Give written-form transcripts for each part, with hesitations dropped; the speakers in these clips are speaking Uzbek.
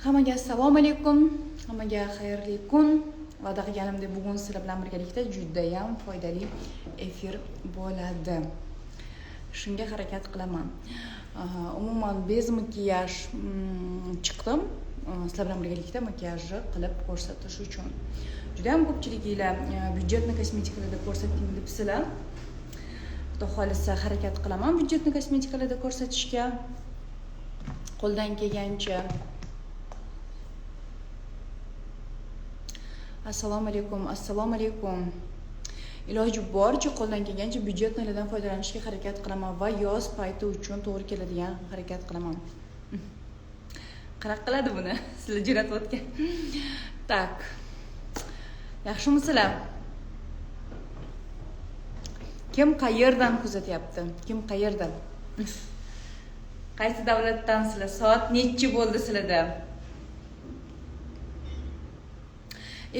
Hammaga assalomu alaykum, hammaga xayrli kun. Va'da qilganimdek bugun sizlar bilan birgalikda juda ham foydali efir bo'ladi. Shunga harakat qilaman. Umuman bez makiyaj chiqdim. Sizlar bilan birgalikda makiyajni qilib ko'rsatish uchun. Juda ham ko'pchiliklar byudjetni kosmetikalarda ko'rsating debsizlar. Xudo xolisa harakat qilaman byudjetni kosmetikalarda ko'rsatishga. Qo'ldan kelgancha. Assalomu alaykum. Iloji boricha qo'ldan kelgancha byudjetlardan foydalanishga harakat qilaman va yoz payti uchun to'g'ri keladigan harakat qilaman. Qanaqa qiladi buni? Sizlar jo'natayotgan. Tak. Yaxshimisizlar? Kim qayerdan kuzatyapti? Kim qayerdan? Qaysi davlatdansizlar? Soat nechi bo'ldi sizlarda?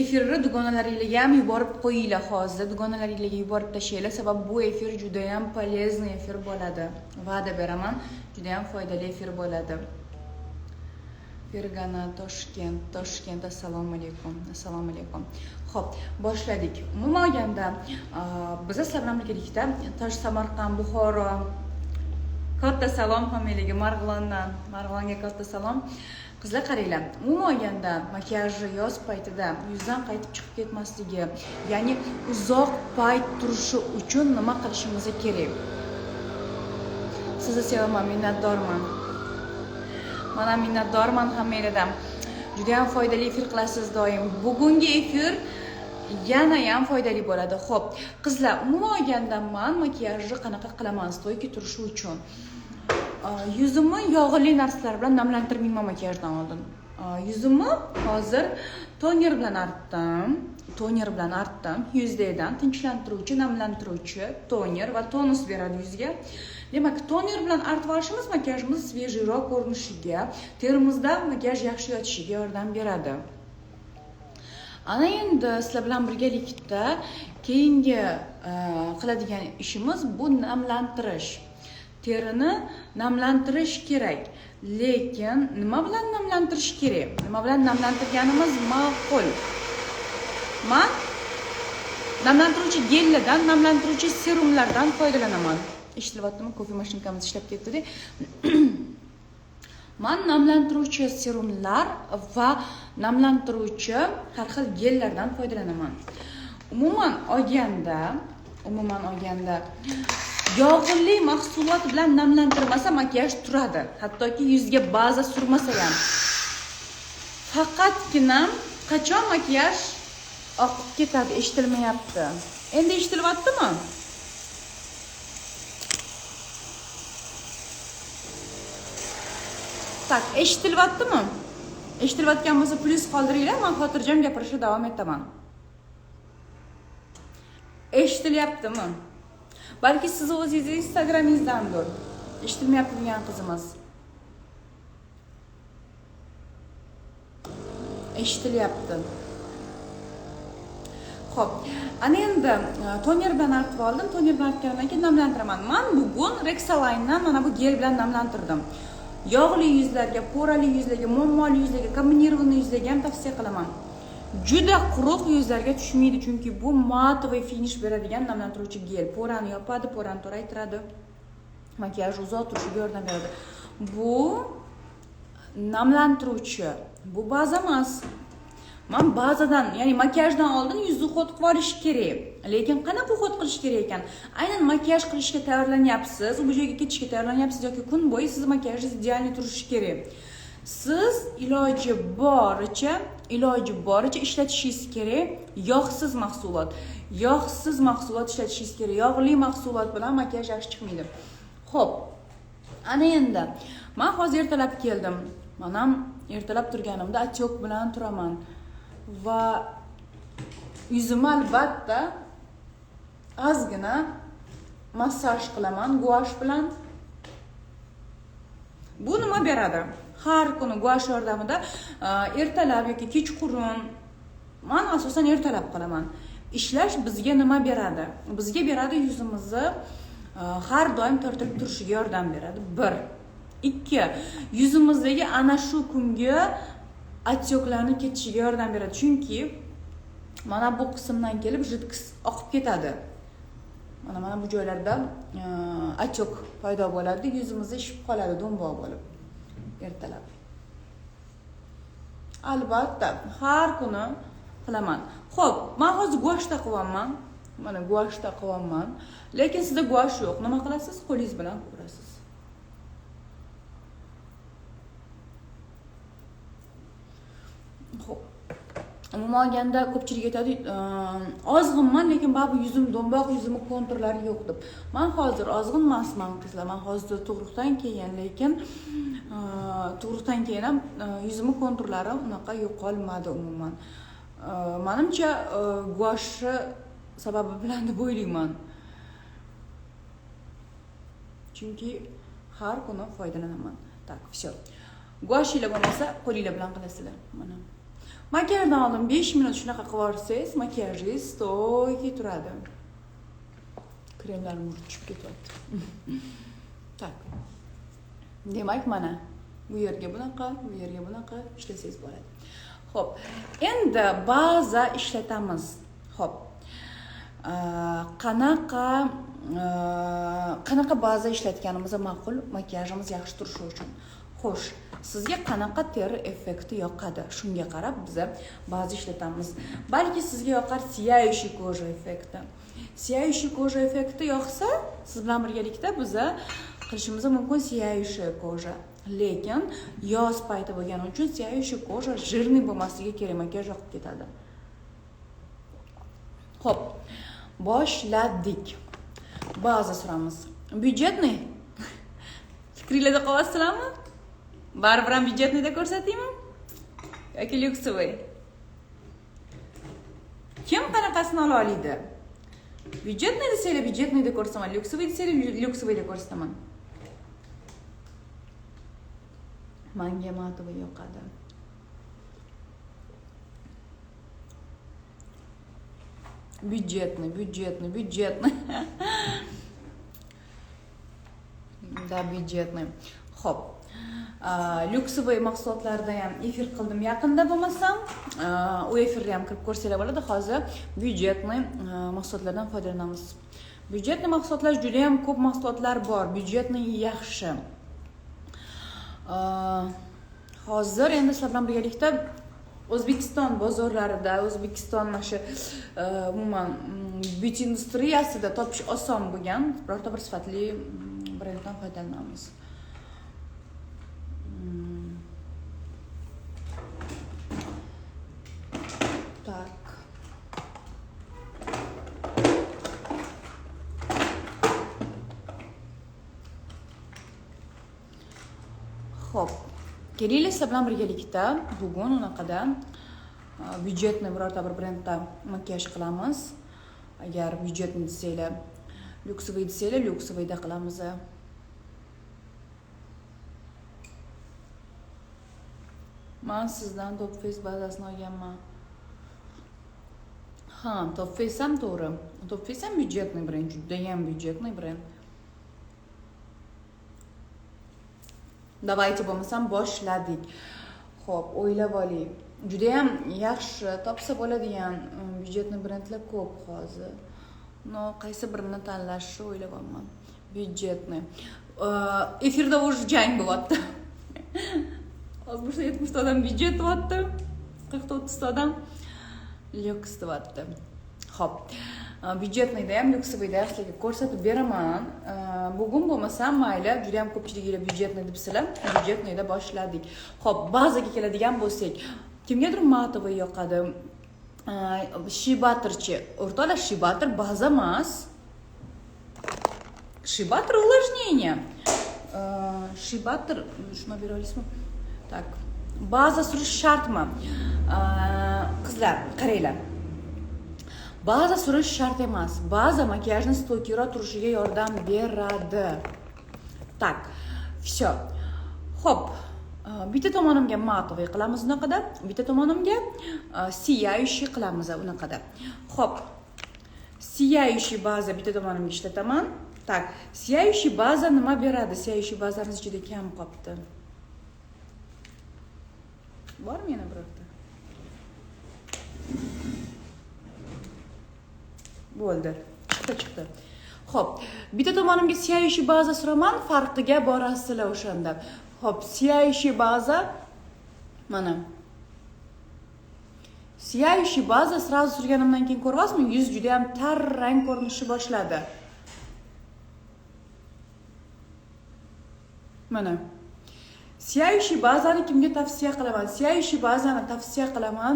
Efirni dugonalaringizga ham yuborib qo'yinglar hozir. Dugonalaringizga yuborib tashlanglar, sababi bu efir juda ham polezny efir bo'ladi. Va'da beraman, juda ham foydali efir bo'ladi. Fergana, Toshkent, assalomu alaykum. Xo'p, boshladik. Umuman olganda, biz sizlar bilan birgalikda Tosh Samarqand, Buxoro, katta salom hammalarga, Marg'ilonga katta salom. Qizlar qaranglar, umuman olganda makiyajni yoz paytida yuzdan qaytib chiqib ketmasligi, ya'ni uzoq payt turishi uchun nima qilishimiz kerak? Sizni sevaman, minnatdorman. Mana minnatdorman hammangizdan. Juda ham foydali efir qilasiz doim. Bugungi efir yana ham foydali bo'ladi. Xo'p, qizlar, umuman olganda men makiyajni qanaqa qilaman stoyki turishi uchun? Yuzimni yog'li narsalar bilan namlantirmayman makiyajdan oldin. Yuzimni hozir toner bilan artdim. Yuzdagidan tinchlantiruvchi, namlantiruvchi toner va tonus beradi yuzga. Demak, toner bilan artib olishimiz makiyajimiz svejiyroq ko'rinishiga, terimizda makiyaj yaxshi yotishiga yordam beradi. Ana endi sizlar bilan birgalikda keyingi qiladigan ishimiz bu namlantirish. Terini namlantirish kerak. Lekin nima bilan namlantirish kerak? Nima bilan namlantirganimiz ma'qul? Men namlantiruvchi gellardan, namlantiruvchi serumlardan foydalanaman. Eshitilyaptimi? Kofe mashinkamiz ishlab ketdi-da. Men namlantiruvchi serumlar va namlantiruvchi har xil gellardan foydalanaman. Umuman olganda yog'li mahsulot bilan namlantirmasa makiyaj turadi. Hattoki yuzga baza surmasa ham. Faqatgina qachon makiyaj oqib ketadi, eshitilmayapti. Endi eshitilyaptimi? Tak, eshitilyaptimi? Eshitilayotgan bo'lsa plyus qoldiringlar, men xotirjam gapirishga davom etaman. Eshitilyaptimi? Balki siz o'zingiz Instagramingizdandir. Eshitilmayapti degan qizimiz. Eshitilyapti. Xo'p, ana endi toner bilan artib oldim. Toner bilan artgandan keyin namlantiraman. Men bugun Rexaline'dan mana bu gel bilan namlantirdim. Yog'li yuzlarga, porali yuzlarga, muammoli yuzlarga, kombinirованный yuzlarga ham tavsiya qilaman. Juda quruq yuzlarga tushmaydi, chunki bu matoviy finish beradigan namlantiruvchi gel. Porani yopadi, porani toraytiradi. Makiyaj uzoq turishiga yordam beradi. Bu namlantiruvchi, bu baza emas. Men bazadan, ya'ni makiyajdan oldin yuzni hot qilib olish kerak. Lekin qanaqa hot qilish kerak ekan? Aynan makiyaj qilishga tayyorlanyapsiz, bu joyga ketishga tayyorlanyapsiz yoki kun bo'yi siz makiyajingiz ideal turishi kerak. Siz iloji boricha ishlatishingiz kerak yog'siz mahsulot. Yog'siz mahsulot ishlatishingiz kerak. Yog'li mahsulot bilan makiyaj yaxshi chiqmaydi. Xo'p. Ana endi men hozir ertalab keldim. Men ham ertalab turganimda atyok bilan turaman va yuzimni albatta ozgina massaj qilaman guash bilan. Bu nima beradi? Har kuni guash yordamida ertalab yoki kechqurun, men asosan ertalab qilaman. Ishlash bizga nima beradi? Bizga beradi yuzimizni har doim tortilib turishiga yordam beradi. 1. 2. Yuzimizdagi ana shu kungi отекlarni ketishiga yordam beradi. Chunki mana bu qismdan kelib jidkis oqib ketadi. Mana bu joylarda отек paydo bo'ladi, yuzimizda ishib qoladi do'mboq bo'lib ertalab. Albatta, har kuni qilaman. Xo'p, men hozir guashda qilyapman. Mana guashda qilyapman. Lekin sizda guash yo'q. Nima qilasiz? Qo'lingiz bilan ko'rasiz. Xo'p. Umuman olganda ko'pchilik aytadi, ozg'inman, lekin baribir yuzim do'mboq, yuzimning konturlari yo'q deb. Men hozir ozg'in emasman, qizlar. Men hozir tug'ruqdan keyin, lekin tug'ruqdan keyin ham yuzimning konturlari unaqa yo'qolmadi umuman. Menimcha guashi sababi bilan deb o'ylayman. Chunki har kuni foydalanaman. Tak, все. Guashinglar bo'lmasa, qo'linglar bilan qilasizlar. Mana. Makiyajdan oldin 5 minut shunaqa qilib olsangiz, makiyajingiz to'yga turadi. Kremlarim tushib ketyapti. Tak. Demak, mana bu yerga bunaqa, bu yerga bunaqa ishlasangiz bo'ladi. Xo'p, endi baza ishlatamiz. Xo'p. Qanaqa baza ishlatganimiz ma'qul, makiyajimiz yaxshi turishi uchun. Xo'sh, sizga qanaqa teri effekti yoqadi? Shunga qarab biz baza ishlatamiz. Balki sizga yoqar сияющий кожа effekti. Сияющий кожа effekti yoqsa, siz bilan birgalikda biz qilishimiz mumkin сияющая кожа. Lekin yoz payti bo'lgani uchun сияющая кожа жирный bo'lmasligi kerak, makiyaj yoqib ketadi. Xo'p, boshladik. Baza suramiz. Byudjetniy. Fikringlarda qolasizlarmi? Baribir ham byudjetniyda ko'rsataymi? Yoki lyuksovый? Kim qanaqasini ola oladi? Byudjetniy desanglar byudjetniyda ko'rsaman, lyuksovый desanglar lyuksovıyda ko'rsataman. Menga matoviy yoqadi. Byudjetniy. Da, byudjetniy. Xo'p. Lyuksovый mahsulotlarda ham efir qildim yaqinda bo'lmasam, u efirga ham kirib ko'rsanglar bo'ladi. Hozir byudjetniy mahsulotlardan foydalanamiz. Byudjetniy mahsulotlar juda ham ko'p mahsulotlar bor. Byudjetniy yaxshi. Hozir endi sizlar bilan birgalikda O'zbekiston bozorlarida, O'zbekiston mana umuman byuti industriyasida topish oson bo'lgan birorta bir sifatli brenddan foydalanamiz. Tak. Xo'p. Kelinglar sizlar bilan birgalikda bugun unaqada byudjetniy birorta bir brendda makiyaj qilamiz. Agar byudjetniy desanglar, lyuksovый desanglar, lyuksovıyda qilamiz. Men sizdan Top Face bazasini olganman. Ha, Top Face ham to'g'ri. Top Face ham byudjetniy brend, juda ham byudjetniy brend. Davaychi bo'lmasam boshladik. Xo'p, o'ylab oling. Juda ham yaxshi topsa bo'ladigan byudjetniy brendlar ko'p hozir. No, qaysi birini tanlashni o'ylayapman. Byudjetniy. Efirda уже jang bo'lyapti. Hozir 70 odam byudjet bo'lyapti. 40-30 odam lyuks bo'lyapti. Xo'p. Byudjetniyda ham lyuksovıyda ham sizlarga ko'rsatib beraman. Bugun bo'lmasam mayli, juda ham ko'pchiliklar byudjetniy debsizlar. Byudjetniyda boshladik. Xo'p, bazaga keladigan bo'lsak, kimgadir matoviy yoqadi. Shibatorchi. O'rtoqlar, shibator baza emas. Shibator увлажнение. Shibator, shuni bera olasizmi? Tak. Baza surish shartmi? Qizlar, qaranglar. Baza surish shart emas. Baza makiyajning stoykroq turishiga yordam beradi. Tak. Всё. Xo'p. Bitta tomonimga matoviy qilamiz unaqada, bitta tomonimga сияющий qilamiz unaqada. Xo'p. Сияющий baza bitta tomonimga ishlataman. Tak. Сияющий baza nima beradi? Сияющий bazamiz juda kam qolibdi. Bormi yana birorta? Bo'ldi. Chiqdi. Xo'p, bitta tomonimga сияющий baza suraman, farqiga borasizlar o'shanda. Xo'p, сияющий baza mana. Сияющий baza sразу surganimdan keyin ko'ryapsizmi? Yuz juda ham tarrang ko'rinishni boshladi. Mana. Сияющий bazani kimga tavsiya qilaman? Сияющий bazani tavsiya qilaman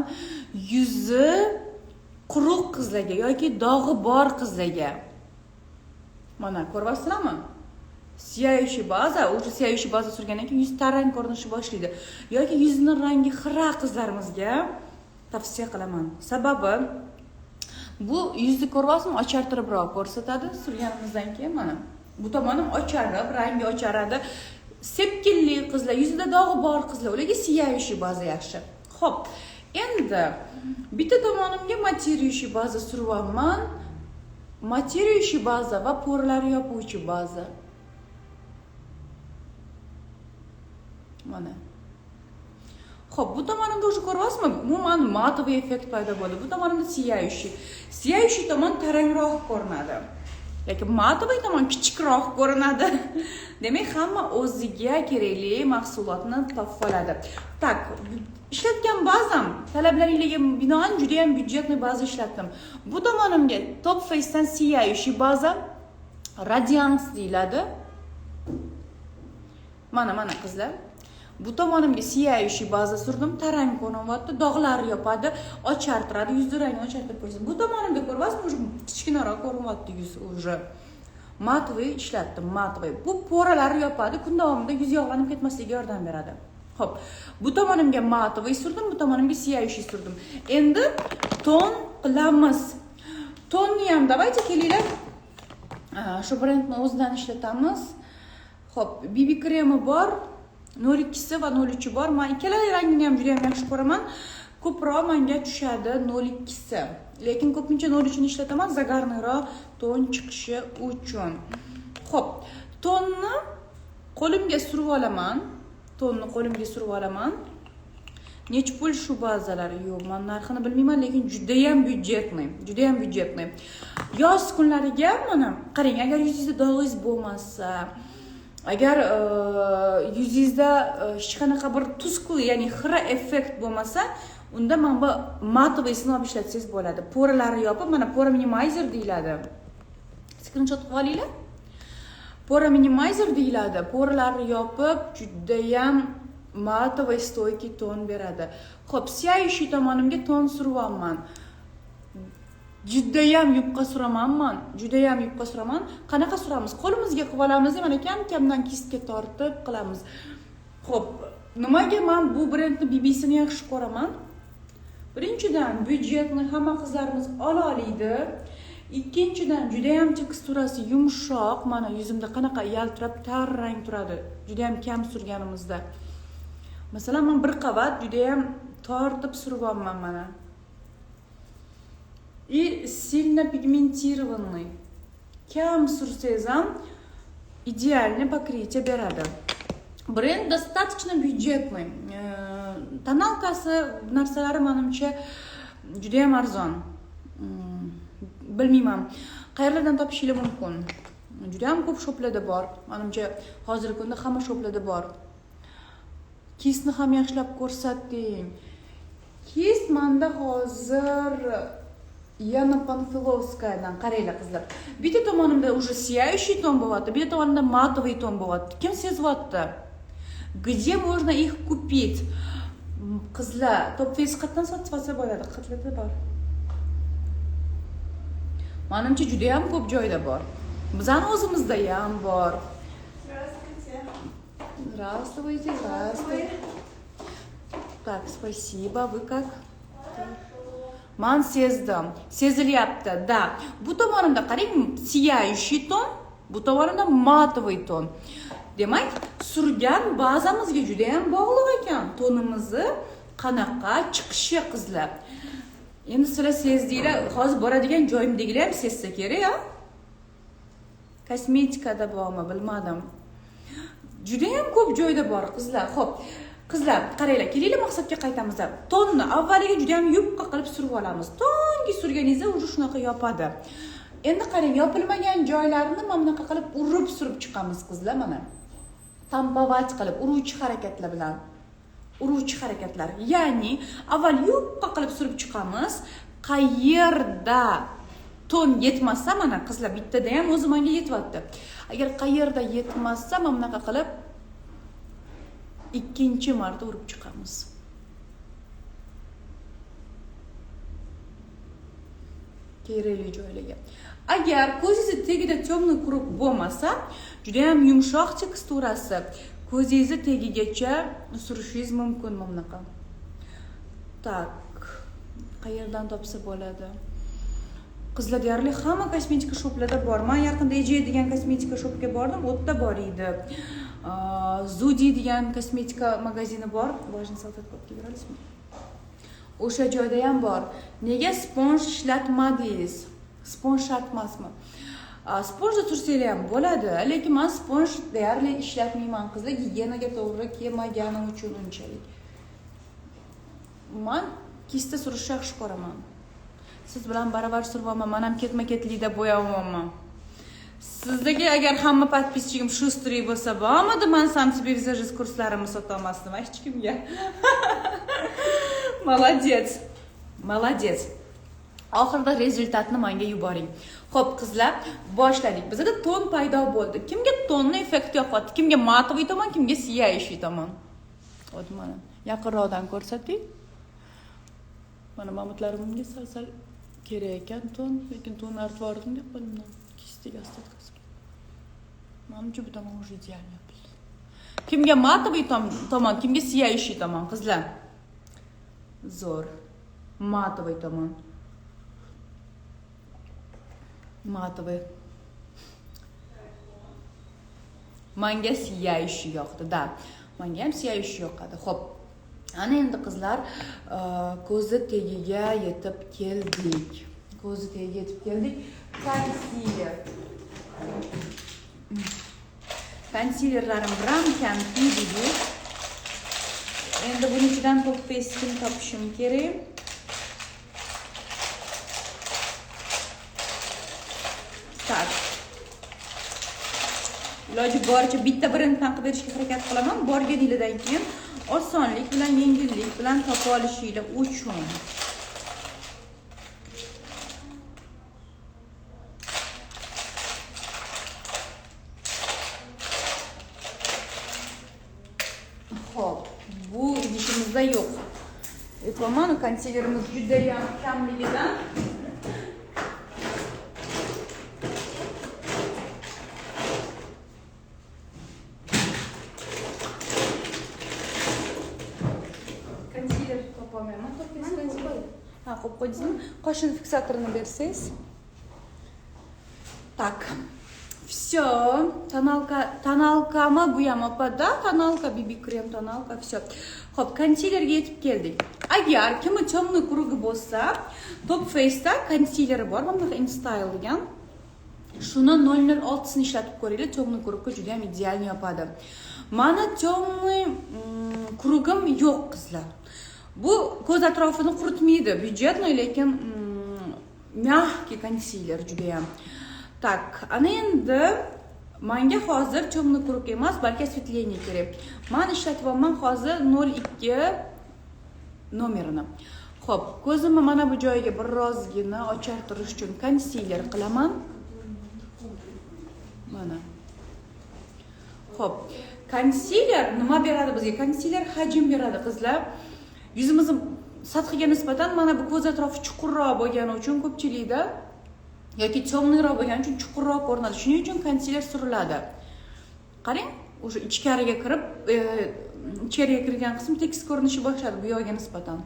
yuzi quruq qizlarga yoki dog'i bor qizlarga. Mana ko'ryapsizlarmi? Сияющий baza, o'sha сияющий baza surgandan keyin yuz tarang ko'rinishni boshlaydi. Yoki yuzining rangi xira qizlarimizga tavsiya qilaman. Sababi bu yuzni ko'ryapsizmi? Ochartiribroq ko'rsatadi surganimizdan keyin mana. Bu tomonim ocharib, rangi ocharadi. Sepkilli qizlar, yuzida dog'i bor qizlar, ularga сияющий baza yaxshi. Xo'p, endi bitta tomonimga materiющий baza suryapman. Materiющий baza va po'rlarni yopuvchi baza. Mana. Xo'p, bu tomonimda o'sha ko'ryapsizmi? Umuman matoviy effekt paydo bo'ldi. Bu tomonimda сияющий. Сияющий tomon tarangroq ko'rinadi. Lekin matoviy tomon kichikroq ko'rinadi. Demak, hamma o'ziga kerakli mahsulotni topib oladi. Tak, ishlatgan bazam talablaringizga binoan juda ham byudjetli baza ishlatdim. Bu tomonimga Top Face'dan сияющий baza Radiance deyiladi. Mana qizlar. Bu tomonimga сияющий baza surdim, tarang ko'rinyapti, dog'larni yopadi, ochartiradi, yuzni rangini ochartirib qo'ysin. Bu tomonimda ko'ryapsizmi, kichkinaroq ko'rinyapti yuz уже. Matoviy ishlatdim, matoviy. Bu po'ralarni yopadi, kun davomida yuz yog'lanib ketmasligiga yordam beradi. Xo'p, bu tomonimga matoviy surdim, bu tomonimga сияющий surdim. Endi ton qilamiz. Tonni ham давайте kelinglar. Shu brendni o'zidan ishlatamiz. Xo'p, BB kremi bor. 02 va 03 bor. Men ikkala rangini ham juda ham yaxshi ko'raman. Ko'proq menga tushadi 02. Lekin ko'pincha 03 ni ishlataman, zagarniroq ton chiqishi uchun. Xo'p, tonni qo'limga surib olaman. Nech pul shu bazalar? Yo'q, men narxini bilmayman, lekin juda ham byudjetli. Yoz kunlariga mana qarang, agar yuzingizda dog'ingiz bo'lmasa, agar yuzingizda hech qanaqa bir tuzqli, ya'ni xira effekt bo'lmasa, unda men bu matoviysini olib ishlatsangiz bo'ladi. Po'ralarni yopib, mana pora minimizer deyiladi. Screenshot qilib olinglar. Pora minimizer deyiladi. Po'ralarni yopib, juda ham matoviy stoyki ton beradi. Xo'p, сияющий tomonimga ton suryapman. Juda ham yupqa suraman. Qanaqa suramiz? Qo'limizga qilib olamiz, mana kam-kamdan kistga tortib qilamiz. Xo'p, nimaga men bu brendni BB'sini yaxshi ko'raman? Birinchidan, byudjetni hamma qizlarimiz ola oladi. Ikkinchidan, juda ham teksturasi yumshoq. Mana yuzimda qanaqa yaltirab tarrang turadi. Juda ham kam surganimizda. Masalan, men bir qavat juda ham tortib suryapman mana. И сильно пигментированный. Kam sursangiz ham идеальное покрытие beradi. Бренд достаточно бюджетный. Tonalkasi narsalari menimcha juda ham arzon. Bilmayman, qayerlardan topishingiz mumkin. Juda ham ko'p shoplarda bor. Menimcha hozirgi kunda hamma shoplarda bor. Kisni ham yaxshilab ko'rsating. Kis menda hozir Yana Panfilovskadan qaranglar qizlar. Bitta tomonimda уже сияющий ton bo'lyapti, bitta tomonimda matoviy ton bo'lyapti. Kim sezyapti? Где можно их купить? Qizlar, Top Face qatdan sotib olsa bo'ladi, qatlarda bor. Menimcha juda ham ko'p joyda bor. Bizning o'zimizda ham bor. Здравствуйте. Так, спасибо. Вы как? Men sezdim. Sezilyapti. Da. Bu tomonimda qarang, сияющий ton, bu tomonimda matoviy ton. Demak, surgan bazamizga juda ham bog'liq ekan. Tonimizni qanaqa chiqishi qizlar. Endi sizlar sezdinglar, hozir boradigan joyimdagilar ham sezsa kerak-a? Kosmetikada bormi, bilmadim. Juda ham ko'p joyda bor qizlar. Xo'p, Qizlar, qaranglar, kelinglar maqsadga qaytamiz. Tonni avvaliga juda ham yupqa qilib surib olamiz. Tongi surganingizda уже shunaqa yopadi. Endi qarang, yopilmagan joylarini mana bunaqa qilib urib surib chiqamiz qizlar mana. Tampovat qilib uruvchi harakatlar bilan. Uruvchi harakatlar. Ya'ni avval yupqa qilib surib chiqamiz. Qayerda ton yetmasa mana qizlar bittada ham o'zi menga yetyapti. Agar qayerda yetmasa mana bunaqa qilib ikkinchi marta urib chiqamiz. Kerakli joylarga. Agar ko'zingiz tagida temniy quruq bo'lmasa, juda ham yumshoq teksturasi, ko'zingiz tagigacha surishingiz mumkin bunaqa. Tak, qayerdan topsa bo'ladi? Qizlar deyarli hamma kosmetika shoplarda bor. Men yaqinda EJ degan kosmetika shopga bordim, u yerda bor edi. Zudi degan kosmetika magazini bor. Важно saltat qilib kelirasizmi? O'sha joyda ham bor. Nega sponj ishlatmadingiz? Sponj shart emasmi? Sponjda tursanglar ham bo'ladi, lekin men sponj deyarli ishlatmayman qizlar, gigiyenaga to'g'ri kelmagani uchun unchalik. Men kista surishni yaxshi ko'raman. Siz bilan baravar survaman, men ham ketma-ketlikda bo'yayapman. Sizdagi agar hamma подписчигim shu stri bo'lsa, bo'lmadi, men sam себе vizajist kurslarimni sota olmasdim hech kimga. Молодец. Молодец. Oxirida rezultatni menga yuboring. Xo'p qizlar, boshladik. Bizda ton paydo bo'ldi. Kimga tonni effekti yoqadi? Kimga matoviy tomon, kimga сияющий tomon? Hop mana yaqinroqdan ko'rsating. Mana mamutlarimga sal kerak ekan ton, lekin ton artib yubordim deb qo'limdan. Kistiga остаткasi. Menimcha bu tomon уже ideal yopildi. Kimga matoviy tomon, kimga сияющий tomon qizlar? Zo'r. Matoviy tomon. Matoviy. Menga сияющий yoqdi, da. Menga ham сияющий yoqadi. Xo'p. Ana endi qizlar, ko'zi tagiga yetib keldik. Ko'zi tagiga yetib keldik. Konsilerlarim bilan kamki dedik. Endi buning ichidan to'ppa skin topishim kerak. Tak. Iloji boricha bitta birini tanqid berishga harakat qilaman. Borganingizdan keyin osonlik bilan, yengillik bilan topa olishinglar uchun. Xo'p, bu idishimizda yo'q. Aytmoqman, konsilerimiz juda ham kamligidan qo'yib qo'ydingizmi? Qo'shin fiksatorini bersangiz. Tak. Всё. Tonalkami bu ham opada, tonalka, BB krem tonalka, всё. Xo'p, konsilerga yetib keldik. Agar kimni temniy qurugi bo'lsa, Top Face'da konsileri bor, mana bu InStyle degan. Shuni 006 sini ishlatib ko'ringlar, temniy quruqqa juda ham ideal yopadi. Mana temniy qurugim yo'q qizlar. Bu ko'z atrofini quritmaydi, byudjetnoy, lekin mягкий konsiler juda ham. Tak, ana endi menga hozir temniy quruq emas, balki осветление kerak. Men ishlatyapman hozir 02 nomerini. Xo'p, ko'zimni mana bu joyiga birozgina ochartirish uchun konsiler qilaman. Mana. Xo'p, konsiler nima beradi bizga? Konsiler hajm beradi qizlar. Yuzimizni sathiga nisbatan mana bu ko'z atrofi chuqurroq bo'lgani uchun ko'pchilikda yoki temniyroq bo'lgani uchun chuqurroq ko'rinadi. Shuning uchun konsiler suriladi. Qarang, o'sha ichkariga kirib, ichkariga kirgan qism tekis ko'rinishi boshladi bu yoqqa nisbatan.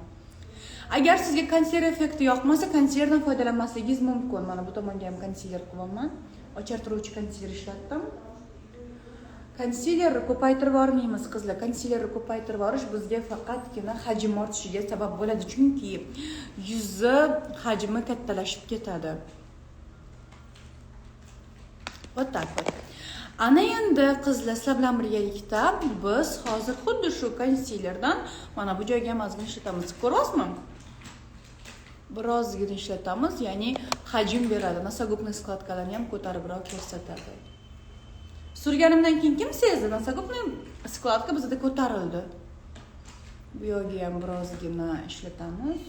Agar sizga konsiler effekti yoqmasa, konsilerdan foydalanmasligingiz mumkin. Mana bu tomonga ham konsiler qilaman. Ochartiruvchi konsiler ishlatdim. Konsilerni ko'paytirib yormaymiz qizlar. Konsilerni ko'paytirib yorish bizga faqatgina hajm ortishiga sabab bo'ladi, chunki yuzi hajmi kattalashib ketadi. Вот так вот. Ana endi qizlar sizlar bilan birgalikda biz hozir xuddi shu konsilerdan mana bu joyga ham ozgina ishlatamiz. Ko'ryapsizmi? Birozgina ishlatamiz, ya'ni hajm beradi. Nosogubniy skladkalarni ham ko'taribroq ko'rsatadi. Surganimdan keyin kim sezdi? Nosogubniy skladka bizda ko'tarildi. Bu yerga ham birozgina ishlatamiz.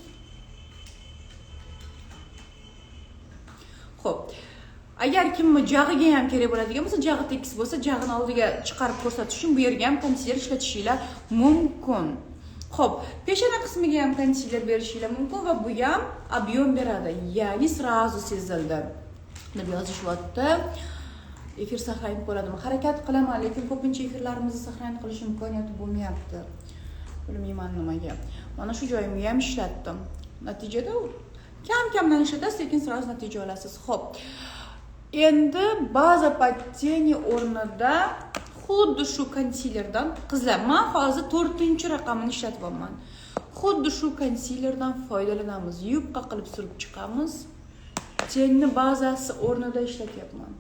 Xo'p. Agar kimni jag'iga ham kerak bo'ladigan bo'lsa, jag'i tekis bo'lsa, jag'ini oldiga chiqarib ko'rsatish uchun bu yerga ham konsiler ishlatishinglar mumkin. Xo'p, peshona qismiga ham konsiler berishinglar mumkin va bu ham ob'yom beradi, ya'ni srazu sezildi deb yozishyapti. Efir saqlanib qoladimi? Harakat qilaman, lekin ko'pincha efirlarimizni saqlanib qilish imkoniyati bo'lmayapti. Bilmayman nimaga. Mana shu joyimga ham ishlatdim. Natijada kam-kamdan ishlatasiz, lekin srazu natija olasiz. Xo'p. Endi baza patteni o'rnida xuddi shu konsilerdan qizlar, men hozir 4-raqamini ishlatyapman. Xuddi shu konsilerdan foydalanamiz. Yupqa qilib surib chiqamiz. Tenni bazasi o'rnida ishlatyapman.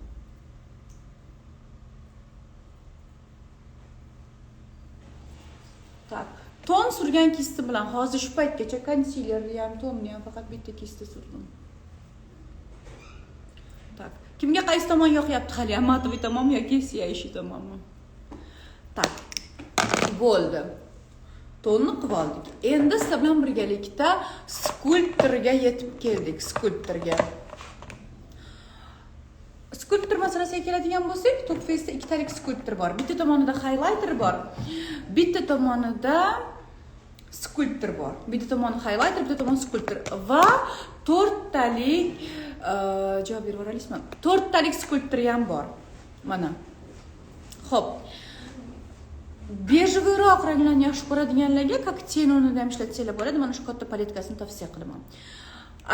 Tak. Ton surgan kisti bilan hozir shu paytgacha konsilerni ham, tonni ham faqat bitta kista surdim. Tak. Kimga qaysi tomon yoqyapti hali? Matoviy tomonmi yoki siyayishi tomonmi? Tak. Bo'ldi. Tonni qilib oldik. Endi sizlar bilan birgalikda skulptorga yetib keldik, skulptorga. Skulptor masalasiga keladigan bo'lsak, Topface'da ikkitalik skulptor bor. Bitta tomonida highlighter bor. Bitta tomonida skulptor bor. Bitta tomoni highlighter, bitta tomoni skulptor va 4talik javob berib olasizmi? 4talik skulptor ham bor. Mana. Xo'p. Bejaviyroq ranglarni yaxshi ko'radiganlarga koktenoni ham ishlatsanglar bo'ladi. Mana shu katta paletkasini tavsiya qilaman.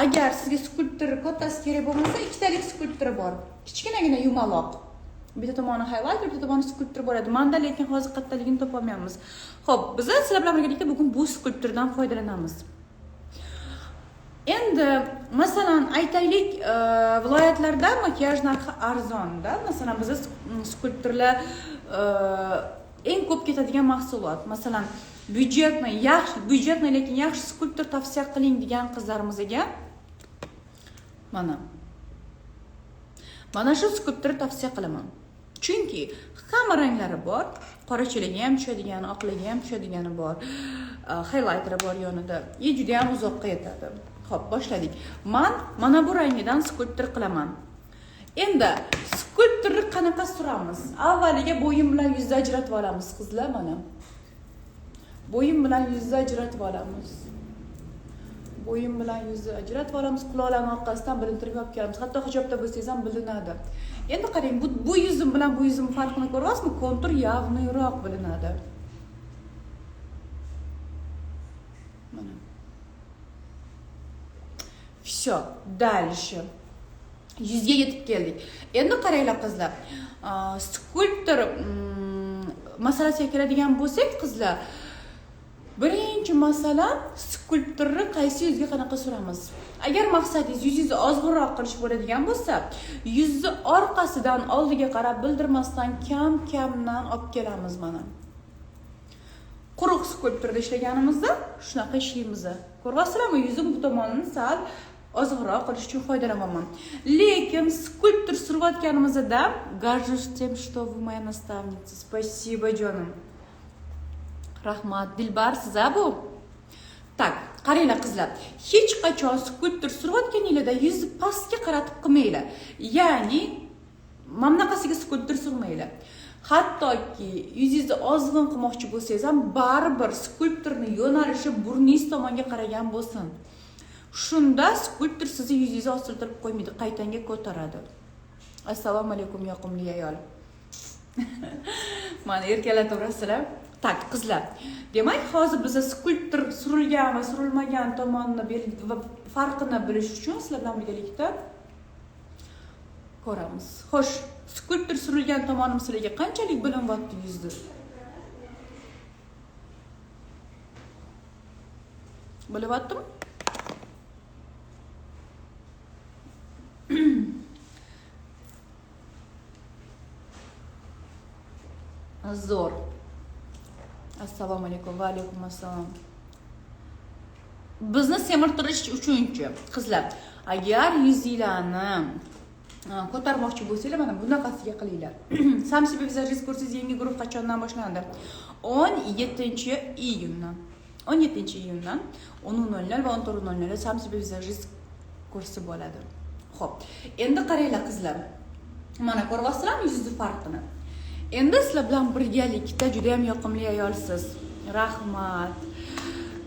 Agar sizga skulptor kattasi kerak bo'lmasa, ikkitalik skulptor bor. Kichkinagina yumaloq. Bitta tomoni highlighter, bitta tomoni skulptor bo'ladi. Menda lekin hozir kattaligini topolmaymiz. Xo'p, biz sizlar bilan birgalikda bugun bu skulptordan foydalanamiz. Endi masalan aytaylik, viloyatlarda makiyaj narxi arzonda. Masalan, biz skulptorlar eng ko'p ketadigan mahsulot. Masalan, byudjetni lekin yaxshi skulptor tavsiya qiling degan qizlarimizga mana shu skulptorni tavsiya qilaman. Chunki hamma ranglari bor. Qorachiligi ham tushadigani, oqligi ham tushadigani bor. Highlighteri bor yonida. Juda ham uzoqqa yetadi. Xo'p, boshladik. Mana bu rangidan skulptor qilaman. Endi skulptorni qanaqa suramiz? Avvaliga bo'yin bilan yuzni ajratib olamiz, qizlar, mana. Bo'yin bilan yuzni ajratib olamiz. Bo'yin bilan yuzni ajratib olamiz, quloqlarning orqasidan bilintirib olib kelamiz. Hatto hijobda bo'lsangiz ham bilinadi. Endi qarang, bu yuzim bilan bu yuzim farqini ko'ryapsizmi? Kontur yavniyroq bilinadi. Mana. Всё, дальше. Yuzga yetib keldik. Endi qaranglar qizlar. Skulptor masalasiga keladigan bo'lsak, qizlar, birinchi masala skulptorni qaysi yuzga qanaqa suramiz? Agar maqsadingiz yuzingizni ozg'inroq qilish bo'ladigan bo'lsa, yuzni orqasidan oldiga qarab bildirmasdan kam-kamdan olib kelamiz mana. Quruq skulptorda ishlaganimizda shunaqa ishlaymiz. Ko'ryapsizlarmi? Yuzim bu tomonini sal ozg'inroq qilish uchun foydalanaman. Lekin skulptor surayotganimizda горжусь тем, что вы моя наставница. Спасибо, jonim. Rahmat, dilbarsiz bu. Tak, qaranglar qizlar. Hech qachon skulptor surayotganingizda yuzni pastga qaratib qilmanglar. Ya'ni mamnaqasiga skulptor surmanglar. Hattoki yuzingizni ozg'in qilmoqchi bo'lsangiz ham baribir skulptorning yo'nalishi burningiz tomonga qaragan bo'lsin. Shunda skulptor sizni yuzingizni osiltirib qo'ymaydi, qaytanga ko'taradi. Assalomu alaykum yoqimli ayol. Mana erkaklar to'g'risizlar. Tak, qizlar. Demak, hozir biz skulptor surilgan va surilmagan tomonini va farqini bilish uchun sizlar bilan birgalikda ko'ramiz. Xo'sh, skulptor surilgan tomonim sizlarga qanchalik bilinyapti yuzni? Bilyaptimi? zo'r. Assalomu alaykum va alaykum assalom. Bizni semirtirish uchunchi qizlar, agar yuzinglarni ko'tarmoqchi bo'lsanglar, mana bunaqasiga qilinglar. Samsiba vizajist kursingiz yangi guruh qachondan boshlandi? 17-iyundan. 17-iyundan 10:00 va 14:00 Samsiba vizajist kursi bo'ladi. Xo'p, endi qaranglar qizlar. Mana ko'ryapsizlarmi yuzni farqini? Endi sizlar bilan birgalikda juda ham yoqimli ayolsiz. Rahmat.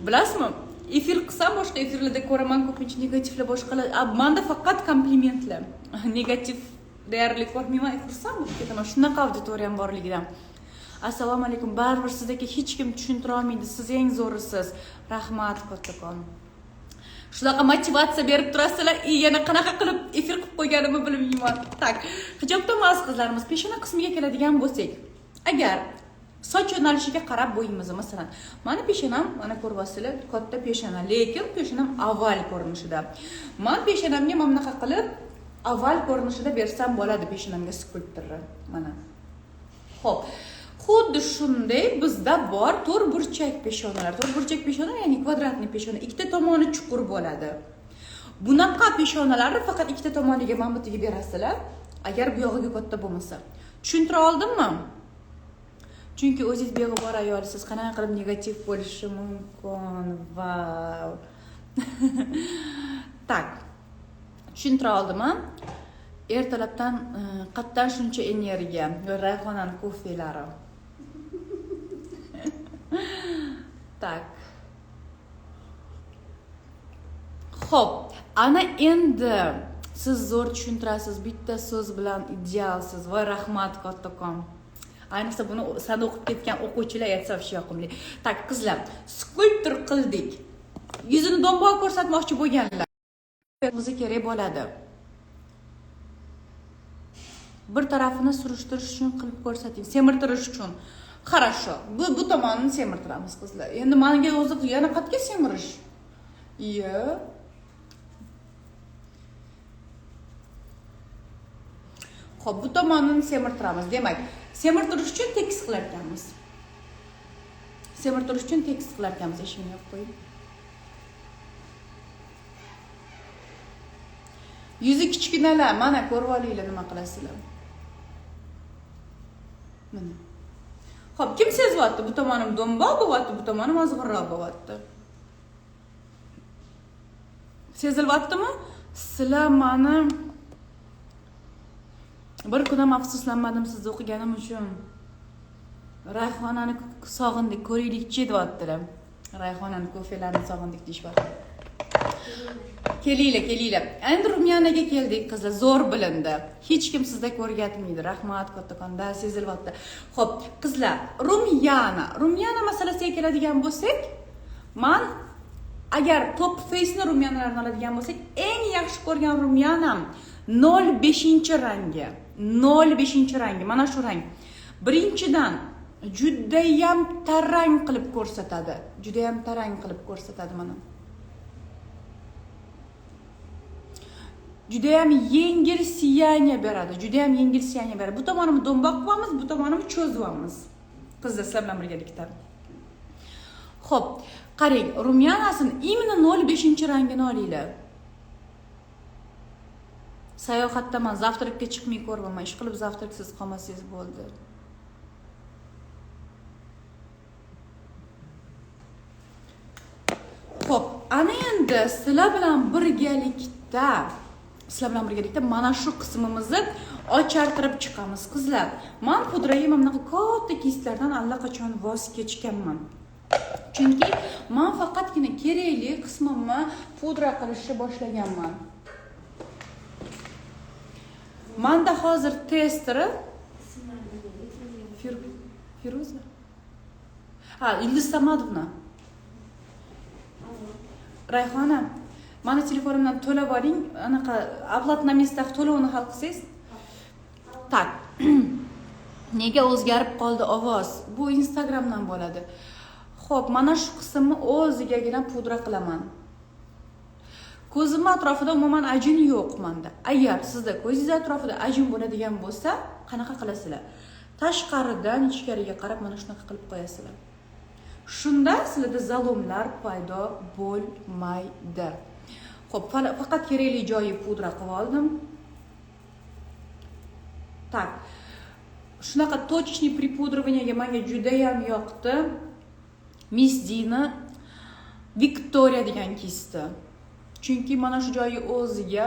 Bilasizmi? Efir qilsam, boshqa efirlarda ko'raman ko'pincha negativlar boshqalar. Menda faqat komplimentlar. Negativ deyarli ko'rmayman, efirsam bo'lib ketaman. Shunaqa auditoriyam borligidan. Assalomu alaykum. Baribir sizdagi hech kim tushuntira olmaydi. Siz eng zo'risiz. Rahmat kattakon. Shunaqa motivatsiya berib turasizlar, yana qanaqa qilib efir qilib qo'yganimni bilmayman. Tak, hijobda emas qizlarimiz, peshona qismiga keladigan bo'lsak, agar soch yo'nalishiga qarab bo'yimiz, masalan, meni peshonam, mana ko'ryapsizlar, katta peshona, lekin peshonam oval ko'rinishida. Men peshonamga mana bunaqa qilib oval ko'rinishida bersam bo'ladi, peshonamga skulptorni. Mana. Xo'p. Xuddi shunday bizda bor to'rtburchak peshonalar. To'rtburchak peshona ya'ni kvadratli peshona, ikkita tomoni chuqur bo'ladi. Bunaqa peshonalarni faqat ikkita tomoniga mana bu yerga berasizlar, agar bu yog'iga katta bo'lmasa. Tushuntira oldimmi? Chunki o'zingiz beg'ubor ayolsiz, qanaqa qilib negativ bo'lishi mumkin. Vau. Tak. Tushuntira oldimmi? Ertalabdan qatdan shuncha energiya, Rayhonani kofelari. Tak. Xo'p, ana endi siz zo'r tushuntirasiz, bitta so'z bilan idealsiz. Voy rahmat kattakon. Ayniqsa buni sada o'qib ketgan o'quvchilar aytsa o'sha yoqimli. Tak, qizlar, skulptor qildik. Yuzini domboq ko'rsatmoqchi bo'lganlar. Bizga kerak bo'ladi. Bir tarafini surishtirish uchun qilib ko'rsating, semirtirish uchun. Хорошо. Bu tomonini semirtiramiz qizlar. Endi menga o'zi yana qayerga semirish? Iyo. Xo'p, bu tomonini semirtiramiz. Demak, semirtirish uchun tekis qilar ekanmiz. Semirtirish uchun tekis qilar ekanmiz, eshikni yopib qo'ying. Yuzi kichkinalar, mana ko'rib olinglar nima qilasizlar. Mana. Xo'p, kim sezyapti? Bu tomonim do'mboq bo'lyapti, bu tomonim ozg'inroq bo'lyapti. Sezilyaptimi? Sizlar meni bir kun ham afsuslanmadim sizni o'qiganim uchun. Rayhonani sog'indik, ko'raylikchi deyaptilar. Rayhonani ko'felarini sog'indik deyapti. Kelinglar. Endi rumyanaga keldik qizlar, zo'r bilindi. Hech kim sizda o'rgatmaydi. Rahmat kattakonda sezilyapti. Xo'p, qizlar, rumyana masalasiga keladigan bo'lsak, men agar top face-ni rumyanalarni oladigan bo'lsak, eng yaxshi ko'rgan rumyanam 05-rangi. 05-rangi, mana shu rang. Birinchidan judayam tarang qilib ko'rsatadi. Mana. Judayam yengil siyaniya beradi. Bu tomonini do'mboq qilamiz, bu tomonini cho'zamiz. Qizlar sizlar bilan birgalikda. Xo'p, qarang, rumyanasini imенно 05-rangini olinglar. Sayohatda men zavtrakka chiqmay ko'rmayman. Ish qilib zavtraksiz qolmasangiz bo'ldi. Xo'p, ana endi sizlar bilan birgalikda mana shu qismimizni ochartirib chiqamiz qizlar. Men pudraga mana bunaqa katta kistlardan allaqachon voz kechganman. Chunki men faqatgina kerakli qismimni pudra qilishni boshlaganman. Menda hozir testeri Firuza. Yulduz Samadovna. Rayhona, mani telefonimdan to'lab oling, anaqa avlod na местах to'lovni hal qilsangiz. Tak. Nega o'zgarib qoldi ovoz? Bu Instagramdan bo'ladi. Xo'p, mana shu qismni o'zigagina pudra qilaman. Ko'zim atrofida umuman ajin yo'q menda. Agar sizda ko'zingiz atrofida ajin bo'ladigan bo'lsa, qanaqa qilasizlar? tashqaridan ichkariga qarab mana shunaqa qilib qo'yasizlar. Shunda sizlarda zalomlar paydo bo'lmaydi. Xo'p, faqat kerakli joyi pudra qilib oldim. Tak. Shunaqa точный припудриваниеga menga juda ham yoqdi. Miss Dina Victoria degan kiyishdi. Chunki mana shu joyi o'ziga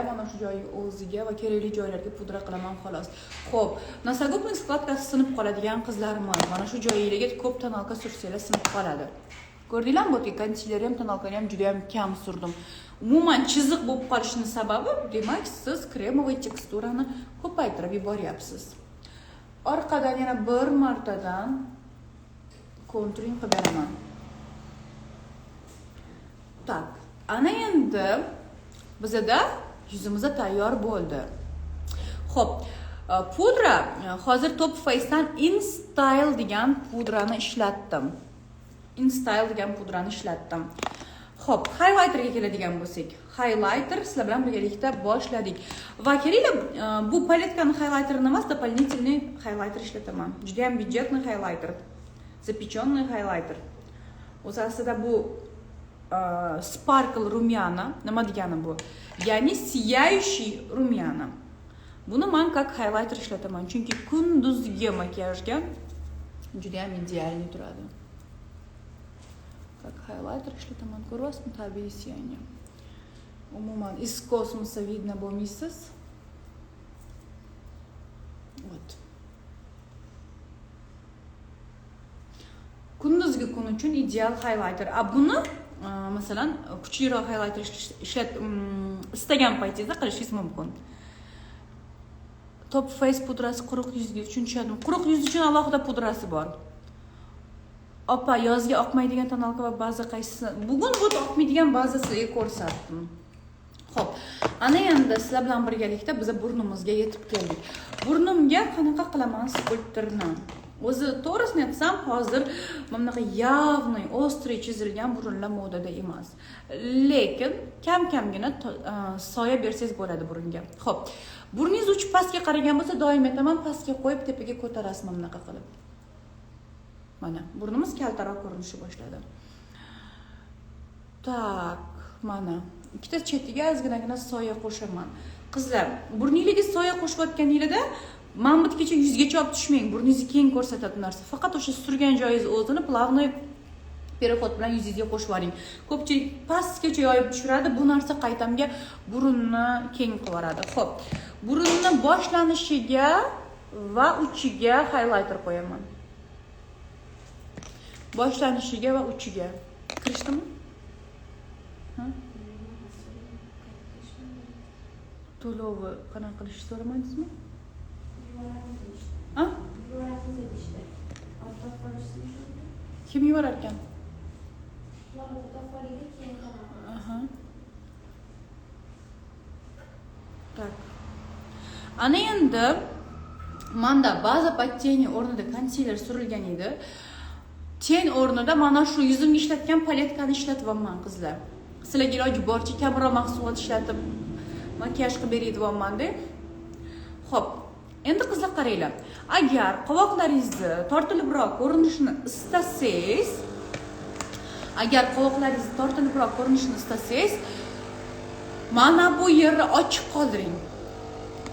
va kerakli joylarga pudra qilaman xolos. Xo'p, nosogubniy skladkasi sinib qoladigan qizlarim bor. Mana shu joyiga ko'p tonalka sursanglar sinib qoladi. Ko'rdinglarmi, bu konsiler ham tonalkani ham juda ham kam surdim. Umuman chiziq bo'lib qolishining sababi, demak, siz kremoviy teksturani ko'paytirib yuboryapsiz. Orqadan yana bir martadan kontouring qilib beraman. Tak, ana endi bizda yuzimiz tayyor bo'ldi. Xo'p, pudra hozir Top Face'dan InStyle degan pudrani ishlatdim. Xo'p, highlighterga keladigan bo'lsak, highlighter sizlar bilan birgalikda boshladik. Va keraklar, bu paletkani highlighterini emas, дополнительный highlighter ishlataman. Juda ham byudjetный highlighter. Запеченный highlighter. O'zi aslida bu sparkle rumyana, nima degani bu? Ya'ni сияющий rumyana. Buni men как highlighter ishlataman, chunki kunduzgi makiyajga juda ham idealniy turadi. Как highlighter ishlataman, ko'ryapsizmi? Tabiiy сияние. Umuman из космоса видно bo'lmaysiz. Вот. Kunduzgi kun uchun ideal highlighter. Buni masalan kuchliroq highlighter istagan paytingizda qilishingiz mumkin. Top Face pudrasi quruq yuzga uchun tushadi. Quruq yuz uchun alohida pudrasi bor. Opa, yozga oqmaydigan tonalka va baza qaysisi? Bugun bu oqmaydigan bazasiga ko'rsatdim. Xo'p, ana endi sizlar bilan birgalikda biz burnimizga yetib keldik. Burnimga qanaqa qilaman skulpturni? O'zi to'g'risini aytsam, hozir bunaqa явный, острый chizilgan burunlar modada emas. Lekin kam-kamgina soya bersangiz bo'ladi burunga. Xo'p, burningiz uch pastga qaragan bo'lsa, doim aytaman, pastga qo'yib tepaga ko'tarasiz bunaqa qilib. Mana, burnimiz kaltaroq ko'rinishni boshladi. Tak, mana. Ikkita chetiga ozginagina soya qo'shaman. Qizlar, burningizga soya qo'shib o'tganingizda mamutgacha yuzgacha olib tushmang. Burningizni keng ko'rsatadi narsa. Faqat o'sha surgan joyingiz o'zini plavnoy perexod bilan yuzingizga qo'shib oling. Ko'pchilik pastgacha yoyib tushiradi. Bu narsa qaytamga burunni keng qilib yuboradi. Xo'p, burunni boshlanishiga va uchiga highlighter qo'yaman. Boshlanishiga va uchiga. Kirishdimi? Ha? To'lovi qanaqa qilishni so'ramadingizmi? Ha? Kim yuborar ekan? Aha. Tak. Ana endi menda baza подтени o'rnida konsiler surilgan edi. Ten o'rnida mana shu yuzimga ishlatgan paletkani ishlatyapman qizlar. Sizlarga iloji boricha kamroq mahsulot ishlatib makiyaj qilib berayapman-da. Xo'p, endi qizlar qaranglar. Agar qovoqlaringizni tortilibroq ko'rinishini istasangiz, mana bu yerni ochib qoldiring.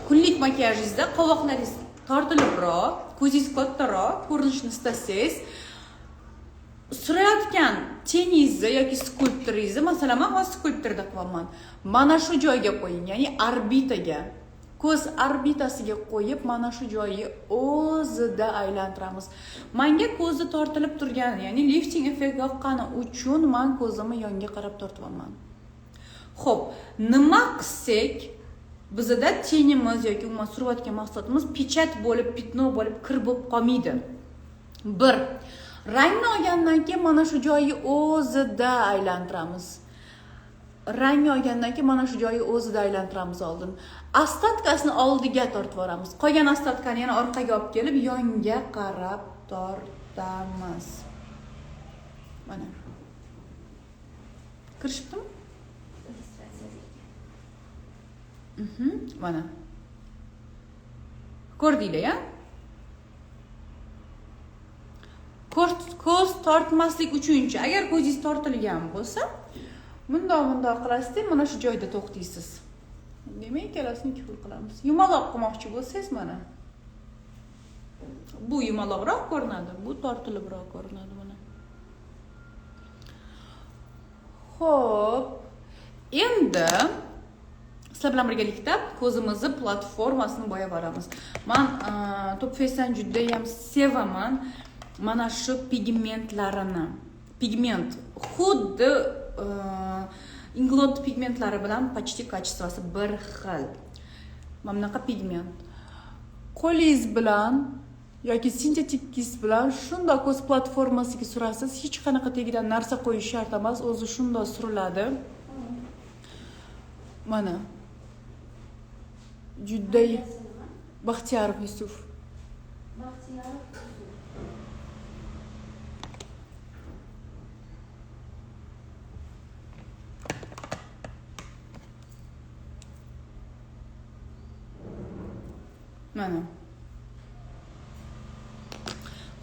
Kunlik makiyajingizda qovoqlaringiz tortilibroq, ko'zingiz kattaroq ko'rinishini istasangiz, surayotgan teningizni yoki skulpturingizni, masalan, men hozir skulpturda qilaman. Mana shu joyga qo'ying, ya'ni orbitaga. Ko'z orbitasiga qo'yib, mana shu joyi o'zida aylantiramiz. Menga ko'zi tortilib turgan, ya'ni lifting effekt yoqqani uchun men ko'zimni yonga qarab tortyapman. Xo'p, nima qilsak, bizda tenimiz yoki umuman surayotgan mahsulotimiz pechat bo'lib, pitno bo'lib, kir bo'lib qolmaydi. 1. Rangni olgandan keyin mana shu joyi o'zida aylantiramiz. Oldin. Ostatkasini oldiga tortib yuboramiz. Qolgan ostatkani yana orqaga olib kelib, yonga qarab tortamiz. Mana. Kirishibdimi? Mana. Ko'rdinglar-ya? tortmaslik uchunchi. Agar ko'zingiz tortilgan bo'lsa, bundoq qilasizda, mana shu joyda to'xtaysiz. Demak, ikkalasini ikki xil qilamiz. Yumaloq qilmoqchi bo'lsangiz mana. Bu yumaloqroq ko'rinadi, bu tortilibroq ko'rinadi mana. Xo'p. Endi sizlar bilan birgalikda ko'zimizni platformasini bo'yab olamiz. Men Top Face'dan juda ham sevaman mana shu pigmentlarini. Pigment xuddi Inglot pigmentlari bilan почти kачествоsi bir xil. Mana bunaqa pigment. Qo'lingiz bilan yoki sintetik kis bilan shunday ko'z platformasiga surasiz, hech qanaqa tagidan narsa qo'yish shart emas, o'zi shunday suriladi. Mana. Juda Baxtiyorov Yusuf. Mana.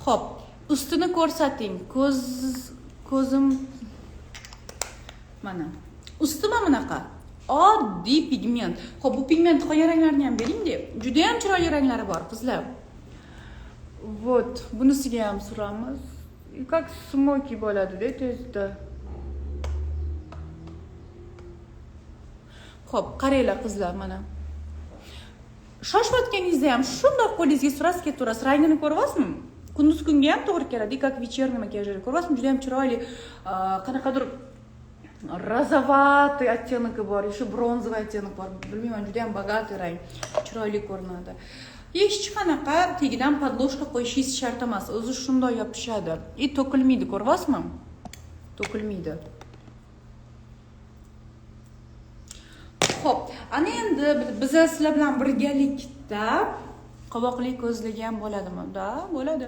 Xo'p, ustini ko'rsating. Ko'zim mana. Usti mana bunaqa. Oddiy pigment. Xo'p, bu pigment qolgan ranglarni ham bering-da. Juda ham chiroyli ranglari bor, qizlar. Вот, bunisiga ham suramiz. Как smoky bo'ladi-da tezda. Xo'p, qaranglar qizlar mana. Shoshayotganingizda ham shunday qo'lingizga surasiz, ketaverasiz. Rangini ko'ryapsizmi? Kunduz kunga ham to'g'ri keladi, как вечерний макияжni ko'ryapsizmi? Juda ham chiroyli, qanaqadir розоватый оттенок bor, еще bronzовый оттенок bor. Bilmayman, juda ham богатый rang, chiroyli ko'rinadi. Hech qanaqa tagidan podложка qo'yishingiz shart emas. O'zi shunday yopishadi. To'kilmaydi, ko'ryapsizmi? To'kilmaydi. Xo'p, ana endi biz sizlar bilan birgalikda qovoqli ko'zligi ham bo'ladimi? Da, bo'ladi.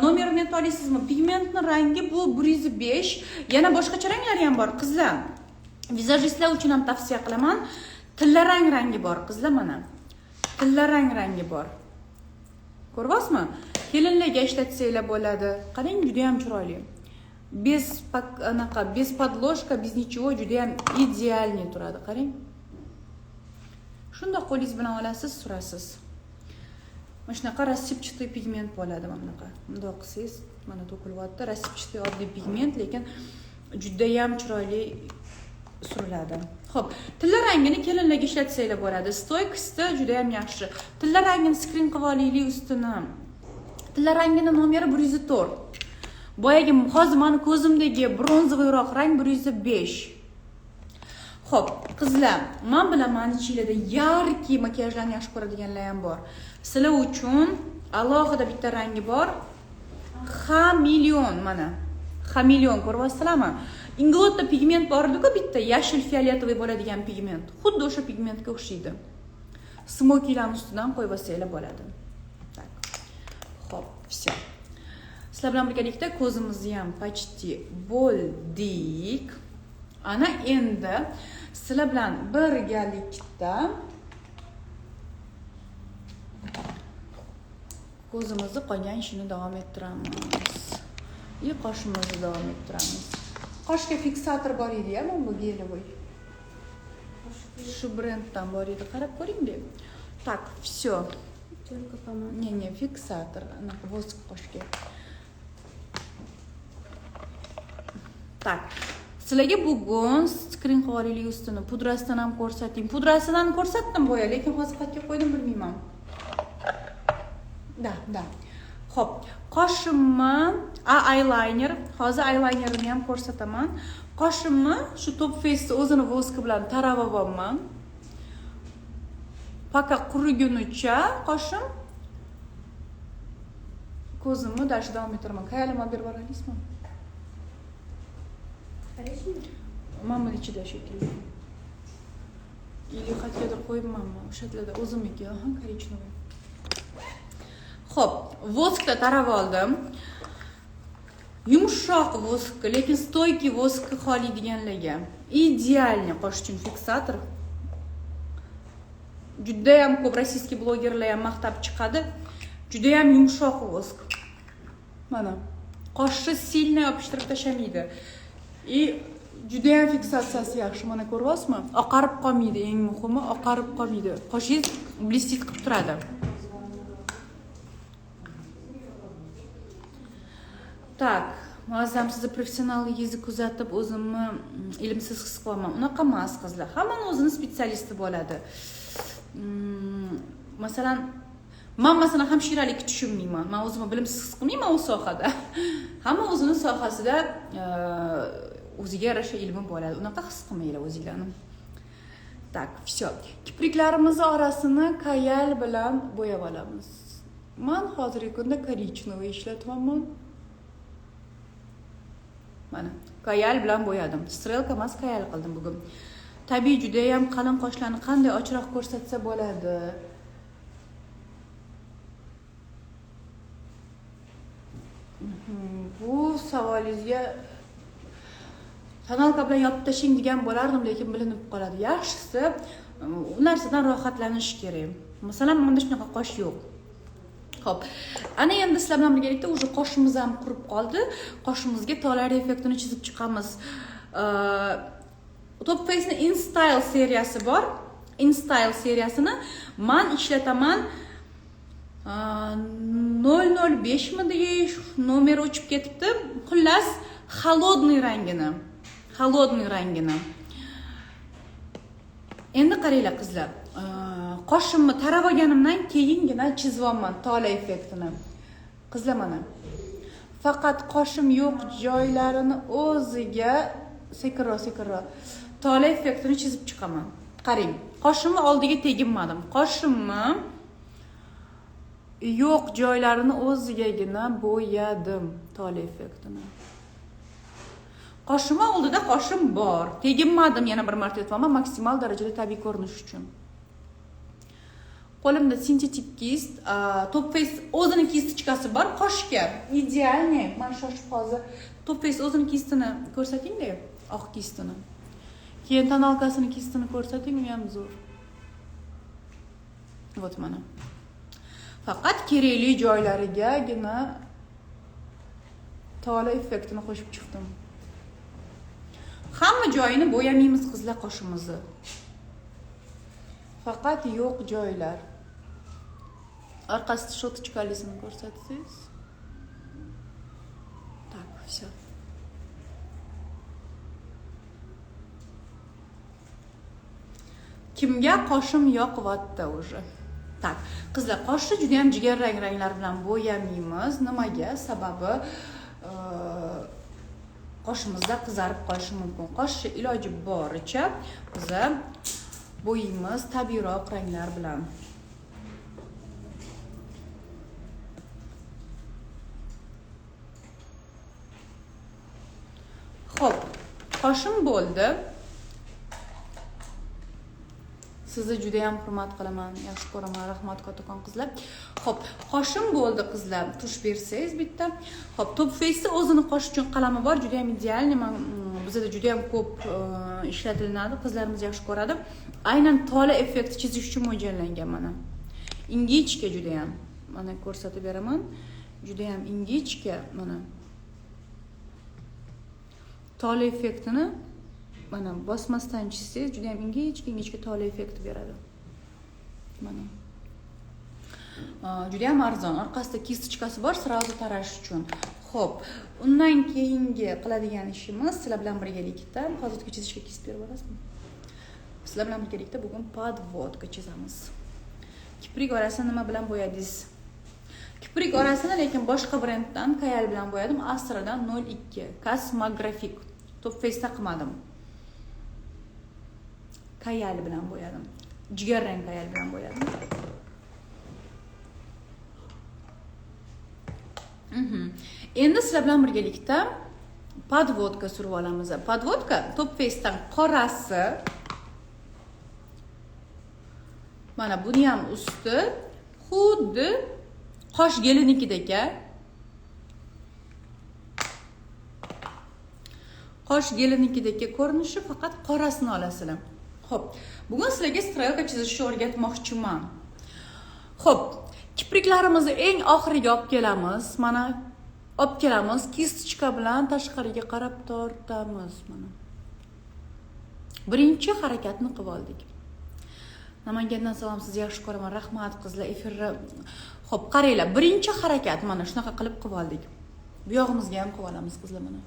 Nomerini ayta olasizmi? Pigmentning rangi bu 105. Yana boshqacha ranglari ham bor, qizlar. Vizajistlar uchun ham tavsiya qilaman. Tilla rangi bor, qizlar mana. Tilla rangi bor. Ko'ryapsizmi? Kelinlarga ishlatsanglar bo'ladi. Qarang, juda ham chiroyli. Без подложка, без ничего, juda ham idealniy turadi, qarang. Shunda qo'lingiz bilan olasiz, surasiz. Mana shunaqa рассыпчатый pigment bo'ladi mana bunaqa. Bundoq qilsangiz, mana to'kilyapti. Рассыпчатый oddiy pigment, lekin juda ham chiroyli suriladi. Xo'p, tilla rangini kelinlarga ishlatsanglar bo'ladi. Stoykasi juda ham yaxshi. Tilla rangini skrin qilib olaylik ustini. Tilla rangini nomeri 104. Boyagi hozir meni ko'zimdagi bronzoviyroq rang 105. Xo'p, qizlar, men bilaman ichingizda yarki makiyajlarni yaxshi ko'radiganlar ham bor. Sizlar uchun alohida bitta rangi bor. Xameleon mana. Xameleon ko'ryapsizlarmi? Inglotda pigment bor-ku bitta yashil fioletoviy bo'ladigan pigment. Xuddi o'sha pigmentga o'xshaydi. Smokilarning ustidan qo'yib olsanglar bo'ladi. Tak. Xo'p, все. Sizlar bilan birgalikda ko'zimizni ham почти bo'ldik. Ana endi sizlar bilan birgalikda ko'zimizni qolgan ishini davom ettiramiz. Qoshimizni davom ettiramiz. Qoshga fiksator bor edi-ya, bu gelovoy. Shu brenddan bor edi, qarab ko'ring-da. Так, все. Только помада. Не, фиксатор, anaqa vosk qoshga. Так. Sizlarga bugun skrin qilib olaylik ustini. Pudrasidan ham ko'rsating. Pudrasidan ko'rsatdim boya, lekin hozir qayerga qo'ydim bilmayman. Da. Xo'p, qoshimni eyeliner, hozir eyelinerni ham ko'rsataman. Qoshimni shu Top Face o'zini voski bilan tarab olman. Пока qurigunicha qoshim ko'zimni dash davom ettiraman. Qayerga berib olasizmi? Mama ichida shekilli. Или qayergadir qo'yibmanmi? O'shalarda o'zimniki, korичневый. Xo'p, voskda tarab oldim. Yumshoq vosk, lekin stoyki vosk xohlaydiganlarga idealniy qosh uchun fiksator. Juda ham ko'p rossiyskiy blogerlar ham maqtab chiqadi. Juda ham yumshoq vosk. Mana, Qoshni silni yopishtirib tashamaydi. Juda ham fiksatsiyasi yaxshi, mana ko'ryapsizmi? Oqarib qolmaydi, eng muhimi oqarib qolmaydi. Qoshingiz blestit qilib turadi. Tak, muazzam sizni professional yuzni kuzatib o'zimni ilmsiz his qilaman. Unaqa emas qizlar. Hammani o'zining spetsialisti bo'ladi. Masalan, men masalan hamshiralikni tushunmayman. Men o'zimni bilimsiz his qilmayman u sohada. Hamma o'zining sohasida o'ziga yarasha ilmi bo'ladi. Unaqa his qilmanglar o'zinglarni. Tak, всё. Kipriklarimiz orasini kayal bilan bo'yab olamiz. Men hozirgi kunda korичневый ishlatyapman. Mana, kayal bilan bo'yadim. Strelka emas, kayal qildim bugun. Tabiiy juda ham qalin qoshlarni qanday ochroq ko'rsatsa bo'ladi. Bu savolingizga kanalka bilan yopib tashing degan bo'lardim, lekin bilinib qoladi. Yaxshisi u narsadan rohatlanish kerak. Masalan, menda shunaqa qosh yo'q. Xo'p, ana endi sizlar bilan birgalikda уже qoshimiz ham qurib qoldi. Qoshimizga tolar effektini chizib chiqamiz. Top Face'ning InStyle seriyasi bor. InStyle seriyasini men ishlataman. 005 mi deyish, nomer o'chib ketibdi. Xullas, холодный rangini. Endi qaranglar qizlar. Qoshimni tarab olganimdan keyingina chizyapman tola effektini. Qizlar mana. Faqat qoshim yo'q joylarini o'ziga sekiro tola effektini chizib chiqaman. Qarang, qoshimni oldiga teginmadim. Qoshimni yo'q joylarini o'zigagina bo'yadim tola effektini. Qoshimni oldida qoshim bor. Teginmadim, yana bir marta aytaman, maksimal darajada tabiiy ko'rinish uchun. Qo'limda sintetik kist, Top Face o'zining kistichkasi bor qoshga. Idealniy. Men shoshib hozir Top Face o'zining kistini ko'rsating-da, oq kistini. Keyin tonalkasining kistini ko'rsating, u ham zo'r. Вот mana. Faqat kerakli joylarigagina tola effektini qo'shib chiqdim. Hamma joyini bo'yamaymiz qizlar qoshimizni. Faqat yo'q joylar. Orqasida shotochkalisini ko'rsatsangiz. Так, всё. Kimga qoshim yoqyapti уже? Tak, qizlar, qoshni juda ham jigarrang ranglar bilan bo'yamaymiz. Nimaga? Sababi qoshimizda qizarib qolishi mumkin. Qoshni iloji boricha biz bo'yaymiz tabiiyroq ranglar bilan. Xo'p, qoshim bo'ldi. Sizni juda ham hurmat qilaman, yaxshi ko'raman, rahmat kattakon qizlar. Xo'p, qoshim bo'ldi qizlar. Tush bersangiz bitta. Xo'p, Top Face o'zini qosh uchun qalami bor, juda ham idealniy. Bizda juda ham ko'p ishlatiladi, qizlarimiz yaxshi ko'radi. Aynan tola effekti chizish uchun mo'ljallangan mana. Ingichka juda ham. Mana ko'rsatib beraman. Juda ham ingichka mana. Tola effektini mana bosmasdan chizsangiz juda ham ingichka tola effekti beradi. Mana. Juda ham arzon. Orqasida kistichkasi bor, sразу tarash uchun. Xo'p, undan keyingi qiladigan ishimiz sizlar bilan birgalikda hozirgi chizishga kist berib olasizmi? Sizlar bilan birgalikda bugun podvodka chizamiz. Kiprik orasini nima bilan bo'yadingiz? Kiprik orasini lekin boshqa brenddan Kayal bilan bo'yadim. Astradan 02 Cosmographic. Top Face'da qilmadim. Kayal bilan bo'yadim. Jigarrang kayal bilan bo'yadim. Endi sizlar bilan birgalikda podvodka surib olamiz. Podvodka Top Face'dan qorasi. Mana buni ham usti xuddi qosh gelinikidek. Qosh gelinikidek ko'rinishi, faqat qorasini olasizlar. Xo'p, bugun sizlarga strelka chizishni o'rgatmoqchiman. Xo'p, kipriklarimizni eng oxiriga olib kelamiz. Mana Olib kelamiz, kistochka bilan tashqariga qarab tortamiz mana. Birinchi harakatni qilib oldik. Namangandan salom, sizni yaxshi ko'raman. Rahmat qizlar, efirni. Xo'p, qaranglar, birinchi harakat mana shunaqa qilib oldik. Bu yog'imizga ham qilib olamiz qizlar mana.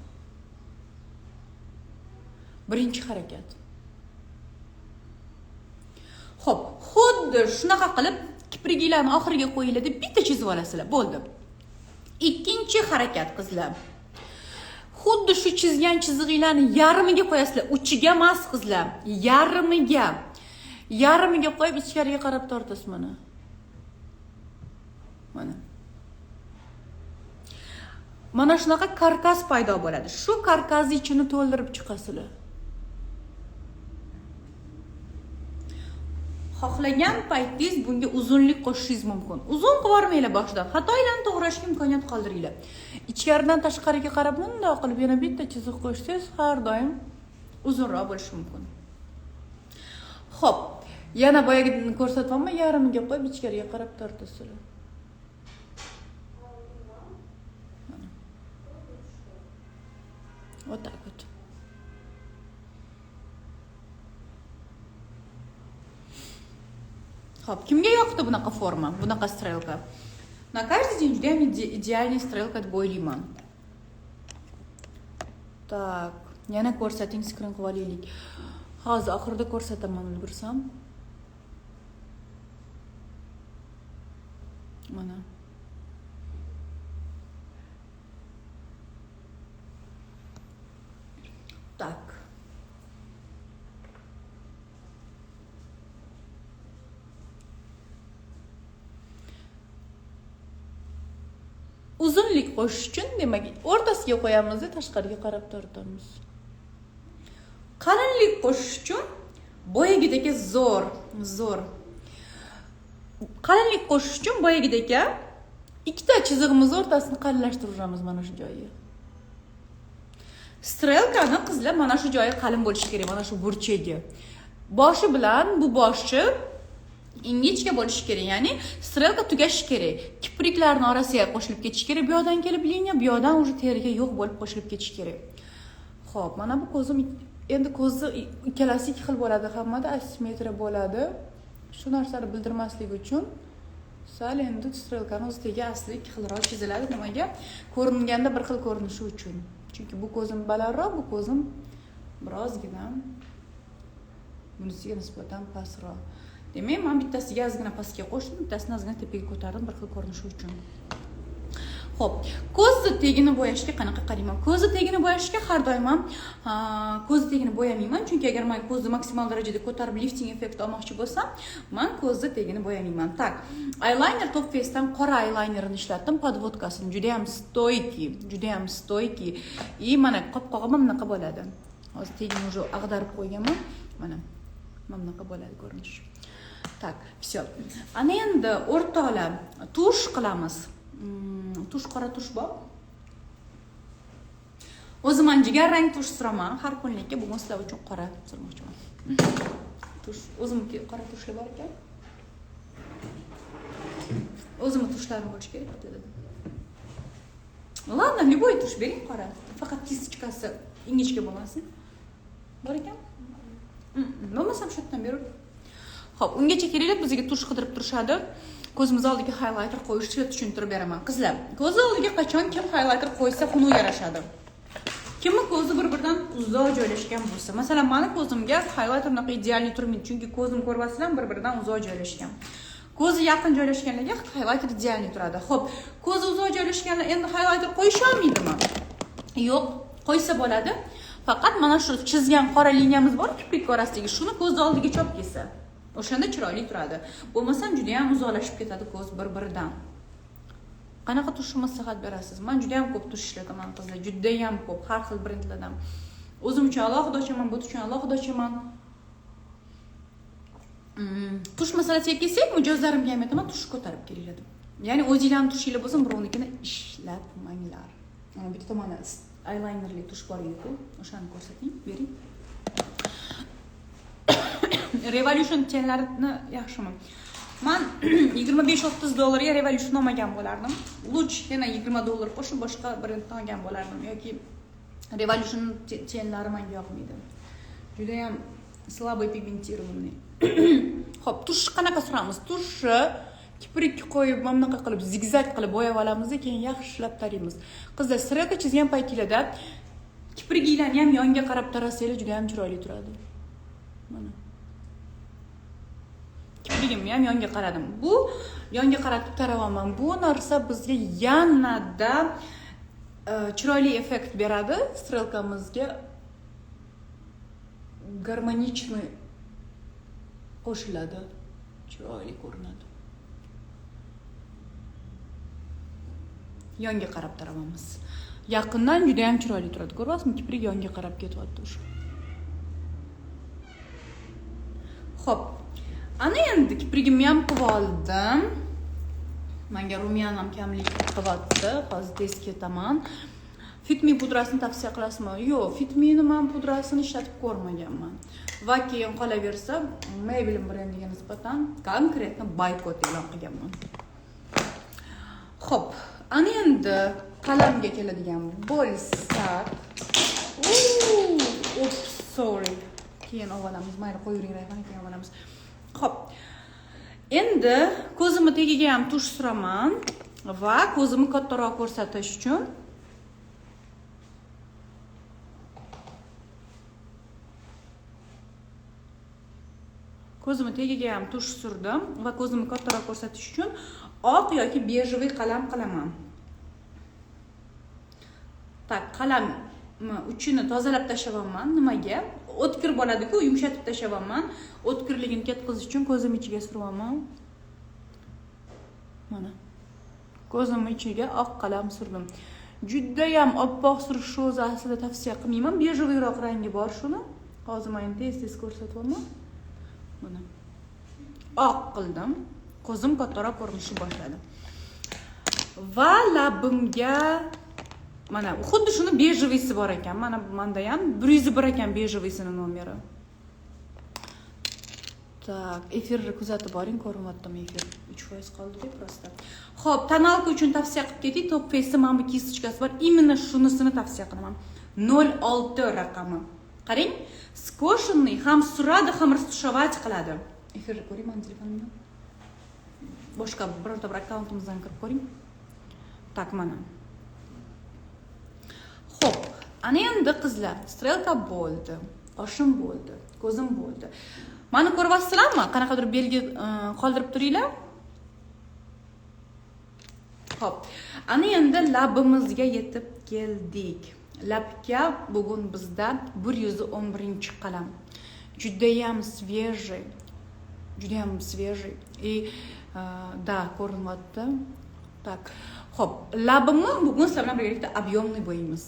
Birinchi harakat. Xo'p, xuddi shunaqa qilib kipriklarni oxiriga qo'yinglar deb bitta chizib olasizlar. Bo'ldi. Ikkinchi harakat qizlar. Xuddi shu chizgan chizig'inglarni yarmiga qo'yasizlar. Uchiga emas qizlar, yarmiga. Yarmiga qo'yib ichkariga qarab tortasiz mana. Mana. Mana shunaqa karkas paydo bo'ladi. Shu karkasning ichini to'ldirib chiqasizlar. Xohlagan paytingiz bunga uzunlik qo'shishingiz mumkin. Uzun qilib yormanglar boshdan. Xatolarni to'g'rashga imkoniyat qoldiringlar. Ichkaridan tashqariga qarab bunday qilib yana bitta chiziq qo'shsangiz, har doim uzunroq bo'lishi mumkin. Xo'p, yana boyagini ko'rsatyapman, yarmiga qo'yib ichkariga qarab tortasizlar. Вот так вот. Xo'p, kimga yoqdi bunaqa forma, bunaqa strelka? На каждый день juda ham idealniy strelka deb o'ylayman. Так, yana ko'rsating, skrin qilib olaylik. Hozir oxirida ko'rsataman, ulgursam. Mana. Так. Uzunlik qo'shish uchun demak, o'rtasiga qo'yamiz va tashqariga qarab tortamiz. Qalinlik qo'shish uchun boyagidek zo'r. Qalinlik qo'shish uchun boyagidek ikkita chizig'imiz o'rtasini qalinlashtiramiz mana shu joyiga. Strelkani qizlar mana shu joyi qalin bo'lishi kerak, mana shu burchagi. Boshi bilan bu boshi ingichka bo'lishi kerak, ya'ni strelka tugashi kerak. Kipriklarning orasiga qo'shilib ketishi kerak. Bu yoqdan kelib liniya, bu yoqdan уже teriga yo'q bo'lib qo'shilib ketishi kerak. Xo'p, mana bu ko'zim, endi ko'zni ikkalasi ikki xil bo'ladi, hammada asimetriya bo'ladi. Shu narsani bildirmaslik uchun sal endi strelkani o'ziga asli ikki xilroq chiziladi. Nimaga? Ko'ringanda bir xil ko'rinishi uchun. Chunki bu ko'zim balandroq, bu ko'zim birozgina bunisiga nisbatan pastroq. Demak, men bittasiga ozgina pastga qo'shdim, bittasini ozgina tepaga ko'tardim bir xil ko'rinishi uchun. Xo'p, ko'zni tegini bo'yashga qanaqa qarayman? Ko'zni tegini bo'yashga har doim ham ko'zni tegini bo'yamayman, chunki agar men ko'zni maksimal darajada ko'tarib lifting effekti olmoqchi bo'lsam, men ko'zni tegini bo'yamayman. Tak, eyeliner Top Face'dan qora eyelinerni ishlatdim, podvodkasini juda ham stoyki. И mana qopqog'im bunaqa bo'ladi. Hozir tegini уже ag'darib qo'yganman. Mana bunaqa bo'ladi ko'rinish. Tak, все. Ana endi o'rtoqlar tush qilamiz. Tush, qora tush bor. O'zim ham jigar rang tush suraman, har kunlikka, bugun sizlar uchun qora surmoqchiman. Tush, o'zimki qora tushlar bor ekan. O'zimning tushlarim bo'lishi kerak dedim. Ладно, любой tush bering qora. Faqat kistochkasi ingichka bo'lmasin. Bor ekan? Bo'lmasam shu yerdan berib. Xo'p, ungacha keraklar bizga tush qidirib turishadi. Ko'zimiz oldiga highlighter qo'yishni tushuntirib beraman. Qizlar, ko'z oldiga qachon kim highlighter qo'ysa, xunuk yarashadi. Kimni ko'zi bir-biridan uzoq joylashgan bo'lsa, masalan, meni ko'zimga highlighter bunaqa idealniy turmaydi, chunki ko'zim ko'rvasidan bir-biridan uzoq joylashgan. Ko'zi yaqin joylashganlarga highlighter idealniy turadi. Xo'p, ko'zi uzoq joylashganlar endi highlighter qo'yisha olmaydimi? Yo'q, qo'ysa bo'ladi. Faqat mana shu chizgan qora liniyamiz bor, kiprik orasidagi, shuni ko'z oldiga chop kelsa. O'shanda chiroyli turadi. Bo'lmasam juda ham uzoqlashib ketadi ko'z bir-biridan. Qanaqa tush maslahat berasiz? Men juda ham ko'p tush ishlataman qizlar, juda ham ko'p, har xil brendlardan. O'zim uchun alohida ochaman, bu uchun alohida ochaman. Tush masalasiga kelsak, mijozlarimga ham aytaman, tush ko'tarib kelinglar. Ya'ni o'zingizlarning tushinglar bo'lsa, birovnikini ishlatmanglar. Mana bitta tomoni eyelinerli tush bor edi-ku, o'shani ko'rsating, bering. Revolution tenlarini yaxshimi? Men 25-30 dollarga Revolution olmagan bo'lardim. Lучше yana 20 dollar qo'shib boshqa brendni olgan bo'lardim yoki Revolution chenlari menga yoqmaydi. Juda ham слабый pigmentированный. Xo'p, tush qanaqa suramiz? Tushni kiprik qo'yib, mana bunaqa qilib zigzag qilib bo'yab olamiz, keyin yaxshilab taraymiz. Qizlar strelka chizgan paytingizda kipriginglarni ham yonga qarab tarasanglar juda ham chiroyli turadi. Mana. Kiprigimni ham yonga qaradim. Bu yonga qaratib taravaman. Bu narsa bizga yanada chiroyli effekt beradi. Strelkamizga garmonichni qo'shiladi. Chiroyli ko'rinadi. Yonga qarab taravamiz. Yaqindan juda ham chiroyli turadi. Ko'ryapsizmi? Kiprik yonga qarab ketyapti o'sha. Xo'p. Ana endi kiprigimni ham qilib oldim. Menga rumyan ham kamlik qilyapti. Hozir tez ketaman. Fit Me pudrasini tavsiya qilasizmi? Yo'q, Fit Me'ni men pudrasini ishlatib ko'rmaganman. Va keyin qolaversa, Maybelline brendiga nisbatan konkretno boykot e'lon qilganman. Xo'p, ana endi qalamga keladigan bo'lsak, oops, sorry. Keyin olamiz, mayli qo'yavering, keyin olamiz. Xo'p. Endi ko'zimni tagiga ham tush suraman va ko'zimni kattaroq ko'rsatish uchun ko'zimni tagiga ham tush surdim va ko'zimni kattaroq ko'rsatish uchun oq yoki bejevый qalam qilaman. Tak, qalamni uchini tozalab tashlamayman. Nimaga? O'tkir bo'ladi-ku, yumshatib tashlamayman. O'tkirligini ketkazish uchun ko'zim ichiga suraman. Mana. Ko'zim ichiga oq qalam surdim. Juda ham oppoq surishni o'zi aslida tavsiya qilmayman. Bejevıyroq rangi bor shuni. Hozir men tez ko'rsatyapman. Mana. Oq qildim. Ko'zim kattaroq ko'rinishni boshladi. Va labimga mana xuddi shuni bejeviysi bor ekan. Mana menda ham 101 ekan bejeviysining nomeri. Tak, efirni kuzatib boring, ko'ryaptimi efir. 3% qoldi-ku prosta. Xo'p, tonalka uchun tavsiya qilib keting. Top Face mana bu kistochkasi bor. Именно shunisini tavsiya qilaman. 06 raqami. Qarang, skoshinni ham suradi, ham расстушевать qiladi. Efirni ko'ring, men telefonimdan. Boshqa birorta bir akkauntimizdan kirib ko'ring. Tak, mana. Xo'p, ana endi qizlar, strelka bo'ldi, oshim bo'ldi, ko'zim bo'ldi. Mani ko'ryapsizlarmi? Qanaqadir belgi qoldirib turinglar. Xo'p, ana endi labimizga yetib keldik. Labga bugun bizda 111-qalam. Juda ham свежий. Juda ham свежий. И да, ko'rinyapti. Tak. Xo'p, labimni bugun sizlar bilan birgalikda объемный bo'yaymiz.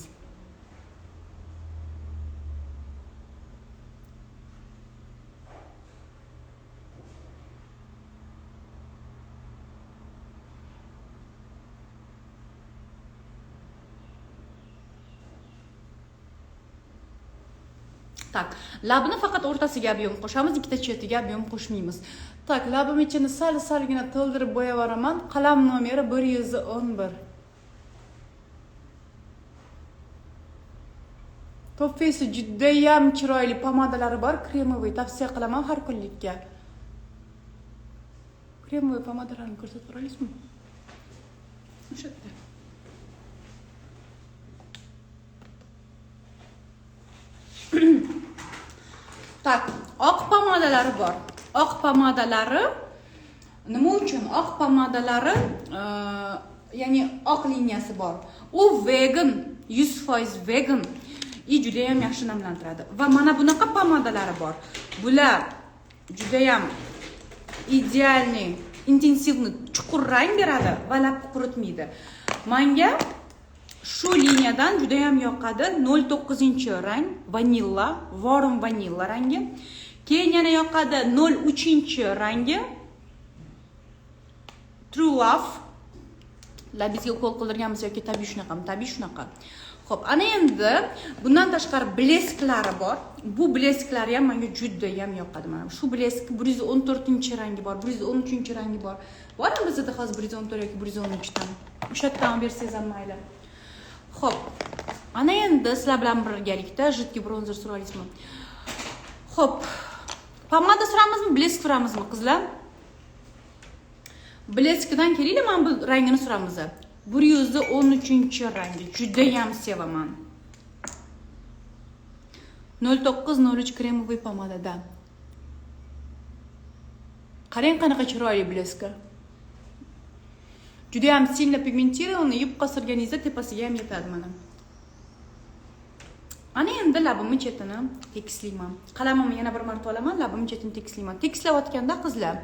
Tak, labni faqat o'rtasiga ob'yom qo'shamiz, ikkita chetiga ob'yom qo'shmaymiz. Tak, labim ichini sal-salgina to'ldirib bo'yavaraman. Qalam nomeri 111. Top Face juda ham chiroyli pomadalari bor, kremoviy tavsiya qilaman har kunlikka. Kremoviy pomadalarni ko'rsatib turasizmi? O'sha yerda. Tak, oq pomadalari bor. Oq pomadalari nima uchun? Oq pomadalari, ya'ni oq liniyasi bor. U vegan, 100% vegan. Juda ham yaxshi namlantiradi. Va mana bunaqa pomadalari bor. Bular juda ham idealniy, intensivniy, chuqur rang beradi va labni quritmaydi. Menga shu liniyadan juda ham yoqadi 09-rang, vanilla, warm vanilla rangi. Keyin yana yoqadi 03-rangi, True Love. Labizga qo'l qildirganmiz yoki tabiiy shunaqa. Xo'p, ana endi bundan tashqari blesklari bor. Bu blesklari ham menga juda ham yoqadi. Mana shu blesk 114-rangi bor, 113-rangi bor. Bormi bizda hozir 114 yoki 113 dan? O'sha yerdan bersangiz ham mayli. Xo'p. Ana endi sizlar bilan birgalikda jiddiy bronzer sura olasizmi? Xo'p. Pomada suramizmi, blesk suramizmi, qizlar? Bleskdan kelinglar, men bu rangini suramiz. 113-rangi. Juda ham sevaman. 0903 kremoviy pomadadan. Qarang qanaqa chiroyli bleska. Juda ham silna pigmentirованный, yupqa surganingizda tepasiga ham yetadi mana. Ana endi labimni chetini tekislayman. Qalamimni yana bir marta olaman, labimni chetini tekislayman. Tekislayotganda qizlar,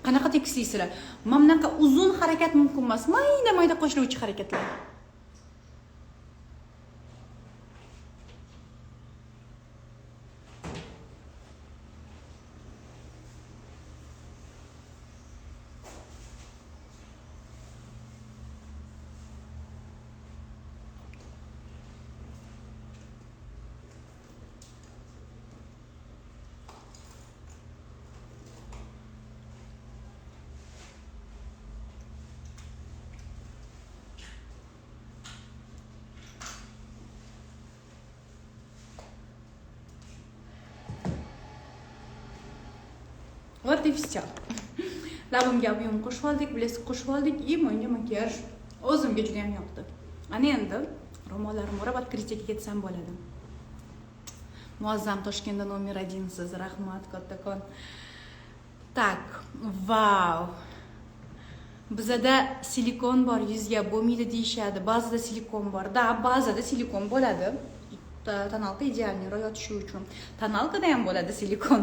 qanaqa tekislaysizlar? Mana bunaqa uzun harakat mumkin emas, mayda-mayda qo'shiluvchi harakatlar. Вот и все. Labimga ob'yom qo'shib oldik, blesk qo'shib oldik, и menga makiyaj o'zimga juda ham yoqdi. Ana endi ro'mollarim o'rab открытиyaga ketsam bo'ladi. Muazzam Toshkentda номер 1 siz, rahmat kattakon. Tak, vau. Bizada silikon bor, yuzga bo'lmaydi deyshadi. Ba'zida silikon bor. Da, ba'zida silikon bo'ladi. Tonalka idealniy yotishi uchun. Tonalkada ham bo'ladi silikon.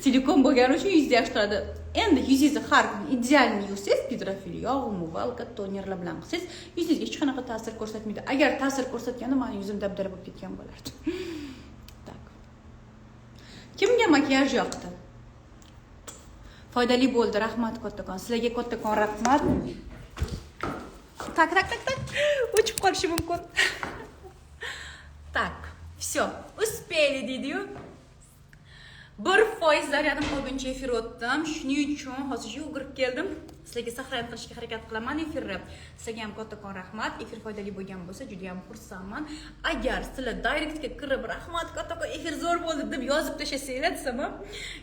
Silikon bo'lgani uchun yuzda yaxshi turadi. Endi yuzingizni har kun idealniy yuvsangiz, gidrofil yog', umovalka, tonerlar bilan qilsangiz, yuzingizga hech qanaqa ta'sir ko'rsatmaydi. Agar ta'sir ko'rsatganda, mening yuzim dabdara bo'lib ketgan bo'lardi. Tak. Kimga makiyaj yoqdi? Foydali bo'ldi, rahmat kattakon. Sizlarga kattakon rahmat. Tak. O'chib qolishi mumkin. Tak. Все, успели deydi-yu. 1% zaryadam qolguncha efir o'tdim. Shuning uchun hozir yugurib keldim. Sizlarga saqlanib qilishga harakat qilaman efirni. Sizlarga ham kattakon rahmat. Efir foydali bo'lgan bo'lsa, juda ham xursandman. Agar sizlar direktga kirib, rahmat kattakon efir zo'r bo'ldi deb yozib tashlasanglar desam,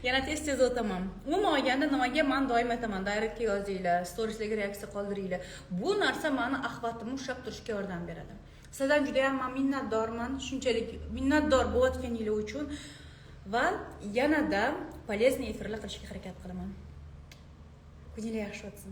yana tez o'taman. Umuman olganda nimaga men doim aytaman, direktga yozinglar, storieslarga reaksiya qoldiringlar. Bu narsa meni axbatimni ushlab turishga yordam beradi. Sizlardan juda ham minnatdorman, shunchalik minnatdor bo'layotganingiz uchun va yanada полезный efirlar qilishga harakat qilaman. Kuninglar yaxshi o'tsin.